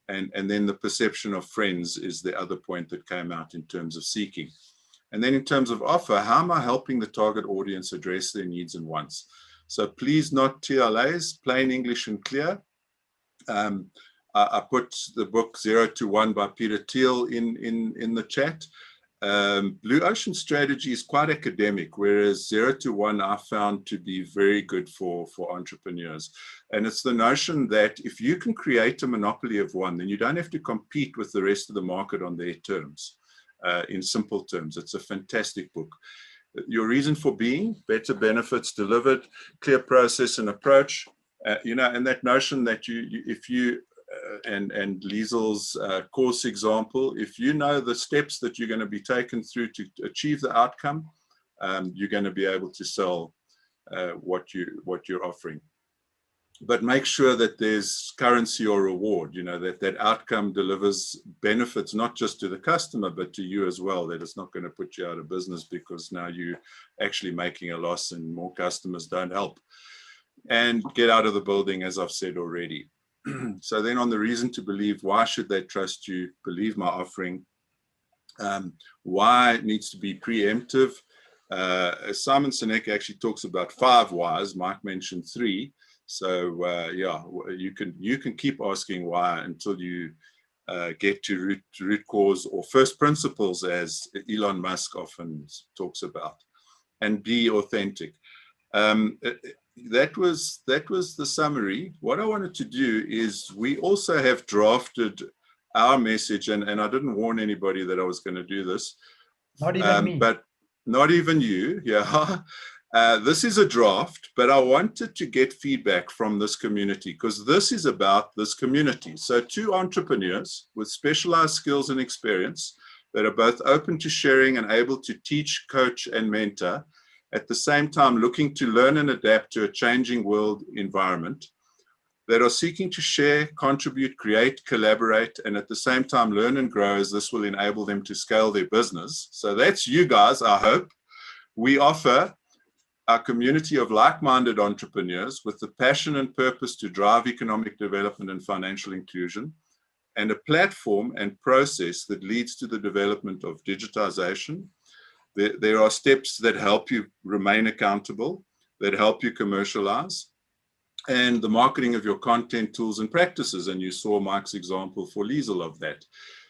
And then the perception of friends is the other point that came out in terms of seeking. And then in terms of offer, how am I helping the target audience address their needs and wants? So please not TLAs, plain English and clear. I put the book 0 to 1 by Peter Thiel in the chat. Blue Ocean strategy is quite academic, whereas 0 to 1 I found to be very good for entrepreneurs. And it's the notion that if you can create a monopoly of one, then you don't have to compete with the rest of the market on their terms. In simple terms, it's a fantastic book. Your reason for being, better benefits delivered, clear process and approach, you know, and that notion that if you and Liesel's course example, if you know the steps that you're going to be taken through to achieve the outcome, you're going to be able to sell what you're offering. But make sure that there's currency or reward, you know, that outcome delivers benefits not just to the customer, but to you as well, that it's not going to put you out of business because now you're actually making a loss and more customers don't help. And get out of the building, as I've said already. So then on the reason to believe, why should they trust you, believe my offering? Why it needs to be preemptive. Simon Sinek actually talks about 5 whys. Mike mentioned 3. So yeah, you can keep asking why until you get to root cause or first principles, as Elon Musk often talks about, and be authentic. That was the summary. What I wanted to do is we also have drafted our message, and I didn't warn anybody that I was going to do this. Not even me. But not even you, yeah. This is a draft, but I wanted to get feedback from this community because this is about this community. So 2 entrepreneurs with specialized skills and experience that are both open to sharing and able to teach, coach, and mentor, at the same time looking to learn and adapt to a changing world environment, that are seeking to share, contribute, create, collaborate, and at the same time learn and grow, as this will enable them to scale their business. So that's you guys, I hope. We offer a community of like-minded entrepreneurs with the passion and purpose to drive economic development and financial inclusion, and a platform and process that leads to the development of digitization. There are steps that help you remain accountable, that help you commercialize, and the marketing of your content, tools, and practices. And you saw Mike's example for Liesel of that.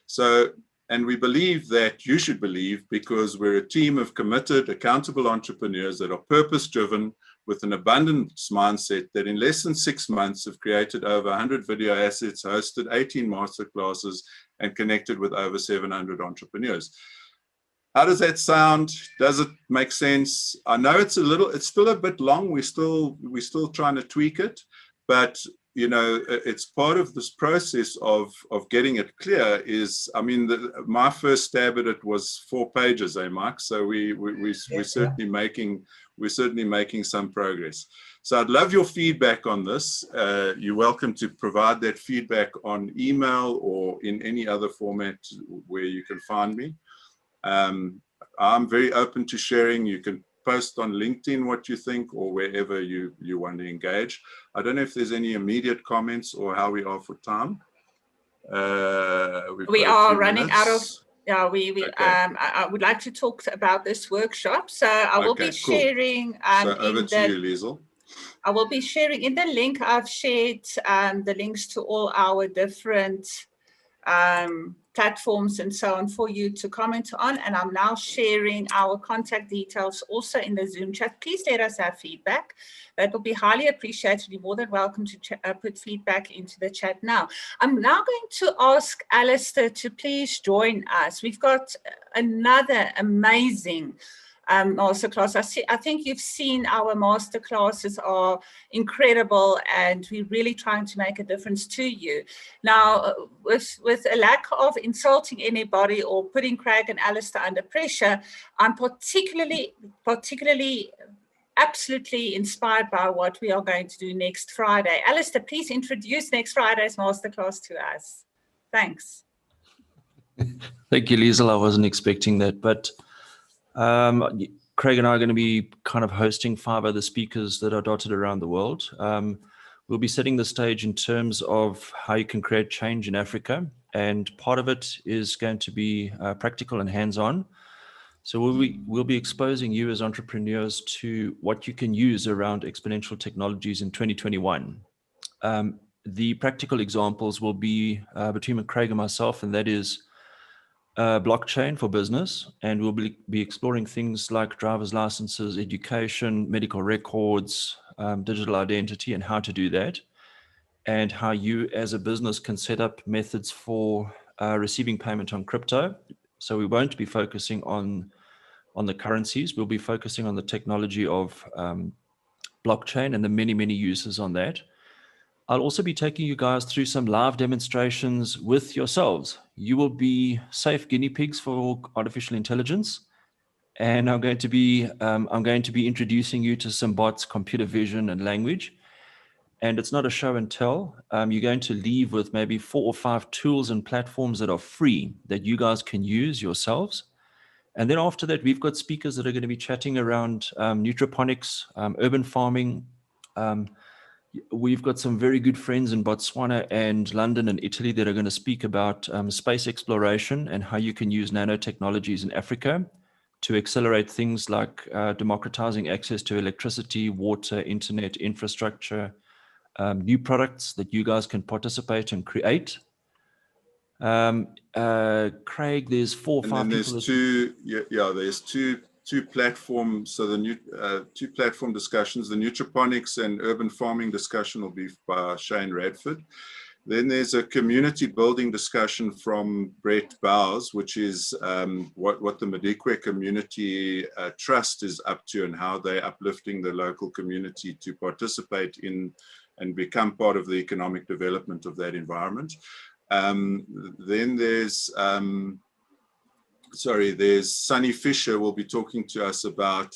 So, and we believe that you should believe, because we're a team of committed, accountable entrepreneurs that are purpose-driven with an abundance mindset, that in less than 6 months have created over 100 video assets, hosted 18 masterclasses, and connected with over 700 entrepreneurs. How does that sound? Does it make sense? I know it's still a bit long. We're still trying to tweak it, but you know, it's part of this process of getting it clear. Is, I mean, my first stab at it was 4 pages, Mike? So we're certainly making some progress. So I'd love your feedback on this. You're welcome to provide that feedback on email or in any other format where you can find me. I'm very open to sharing. You can post on LinkedIn what you think or wherever you want to engage. I don't know if there's any immediate comments or how we are for time. We are running out of, yeah, okay. I would like to talk about this workshop. So I will be sharing. So over to you, Liesel. I will be sharing in the link. I've shared the links to all our different platforms and so on for you to comment on, and I'm now sharing our contact details also in the Zoom chat. Please let us have feedback. That will be highly appreciated. You're more than welcome to put feedback into the chat now. I'm now going to ask Alistair to please join us. We've got another amazing masterclass. I think you've seen our masterclasses are incredible, and we're really trying to make a difference to you. Now, with a lack of insulting anybody or putting Craig and Alistair under pressure, I'm particularly absolutely inspired by what we are going to do next Friday. Alistair, please introduce next Friday's masterclass to us. Thanks. Thank you, Liesel. I wasn't expecting that, but Craig and I are going to be kind of hosting 5 other speakers that are dotted around the world. We'll be setting the stage in terms of how you can create change in Africa, and part of it is going to be practical and hands-on. So we'll be exposing you as entrepreneurs to what you can use around exponential technologies in 2021. The practical examples will be between Craig and myself, and that is blockchain for business. And we'll be exploring things like driver's licenses, education, medical records, digital identity, and how to do that, and how you as a business can set up methods for receiving payment on crypto. So we won't be focusing on the currencies. We'll be focusing on the technology of blockchain and the many, many uses on that. I'll also be taking you guys through some live demonstrations with yourselves. You will be safe guinea pigs for artificial intelligence. And I'm going to be introducing you to some bots, computer vision, and language. And it's not a show and tell. You're going to leave with maybe 4 or 5 tools and platforms that are free that you guys can use yourselves. And then after that, we've got speakers that are going to be chatting around nutriponics, urban farming. We've got some very good friends in Botswana and London and Italy that are going to speak about space exploration and how you can use nanotechnologies in Africa to accelerate things like democratizing access to electricity, water, internet, infrastructure, new products that you guys can participate and create. Craig, there's 4 or 5 and then people. There's two platforms. So the new 2 platform discussions, the nutriponics and urban farming discussion will be by Shane Radford. Then there's a community building discussion from Brett Bowes, which is what the Madikwe Community Trust is up to and how they're uplifting the local community to participate in and become part of the economic development of that environment. Then there's Sonny Fisher will be talking to us about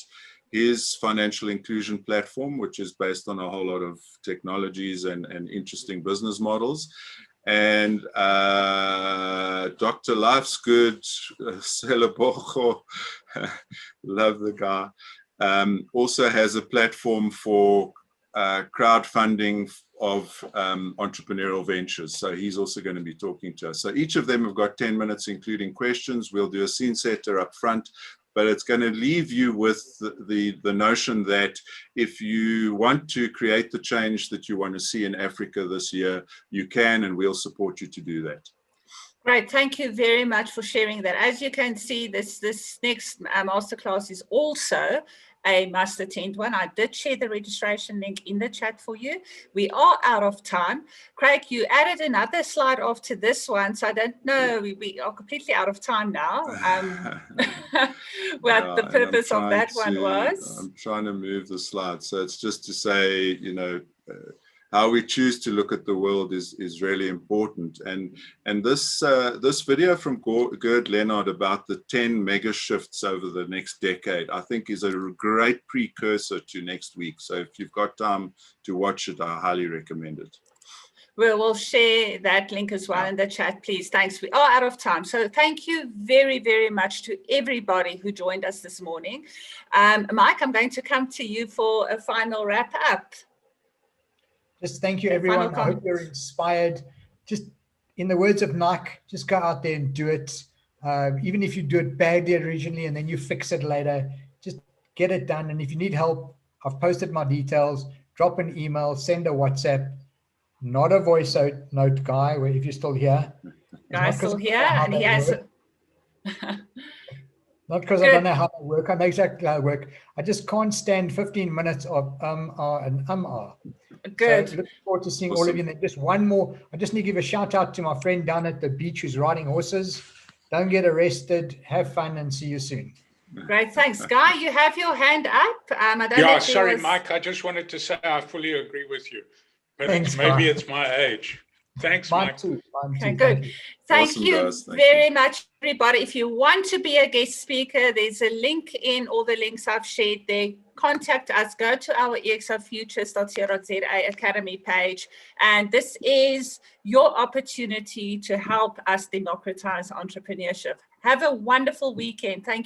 his financial inclusion platform, which is based on a whole lot of technologies and interesting business models. And Dr. Life's Good, Selebogo, love the guy, also has a platform for crowdfunding of entrepreneurial ventures. So he's also going to be talking to us. So each of them have got 10 minutes, including questions. We'll do a scene setter up front, but it's going to leave you with the notion that if you want to create the change that you want to see in Africa this year, you can, and we'll support you to do that. Great, thank you very much for sharing that. As you can see, this next masterclass is also a must attend one. I did share the registration link in the chat for you. We are out of time. Craig, you added another slide after this one, so I don't know, we are completely out of time now. What the purpose of that one was. I'm trying to move the slide. So it's just to say, how we choose to look at the world is really important. And this video from Gerd Leonard about the 10 mega shifts over the next decade, I think is a great precursor to next week. So if you've got time to watch it, I highly recommend it. We'll share that link as well in the chat, please. Thanks. We are out of time. So thank you very, very much to everybody who joined us this morning. Mike, I'm going to come to you for a final wrap up. Just thank you, everyone. I hope you're inspired. Just in the words of Nike, just go out there and do it. Even if you do it badly originally and then you fix it later, just get it done. And if you need help, I've posted my details. Drop an email, send a WhatsApp. Not a voice note guy, if you're still here. Guy's still here, and he has... Not because I don't know how to work. I know exactly how to work. I just can't stand 15 minutes of and Good. So looking forward to seeing all of you. And then just one more. I just need to give a shout out to my friend down at the beach who's riding horses. Don't get arrested. Have fun and see you soon. Great, thanks. Guy, you have your hand up. I don't know Yeah, if there sorry, was- Mike. I just wanted to say I fully agree with you. But Thanks, maybe Guy. it's my age. Thanks, Mine Mike. too. Mine Okay, too. good. Thank you. Thank Awesome, you guys. Thank very you. much, everybody. If you want to be a guest speaker, there's a link in all the links I've shared there. Contact us. Go to our exofutures.co.za Academy page. And this is your opportunity to help us democratize entrepreneurship. Have a wonderful weekend. Thank you.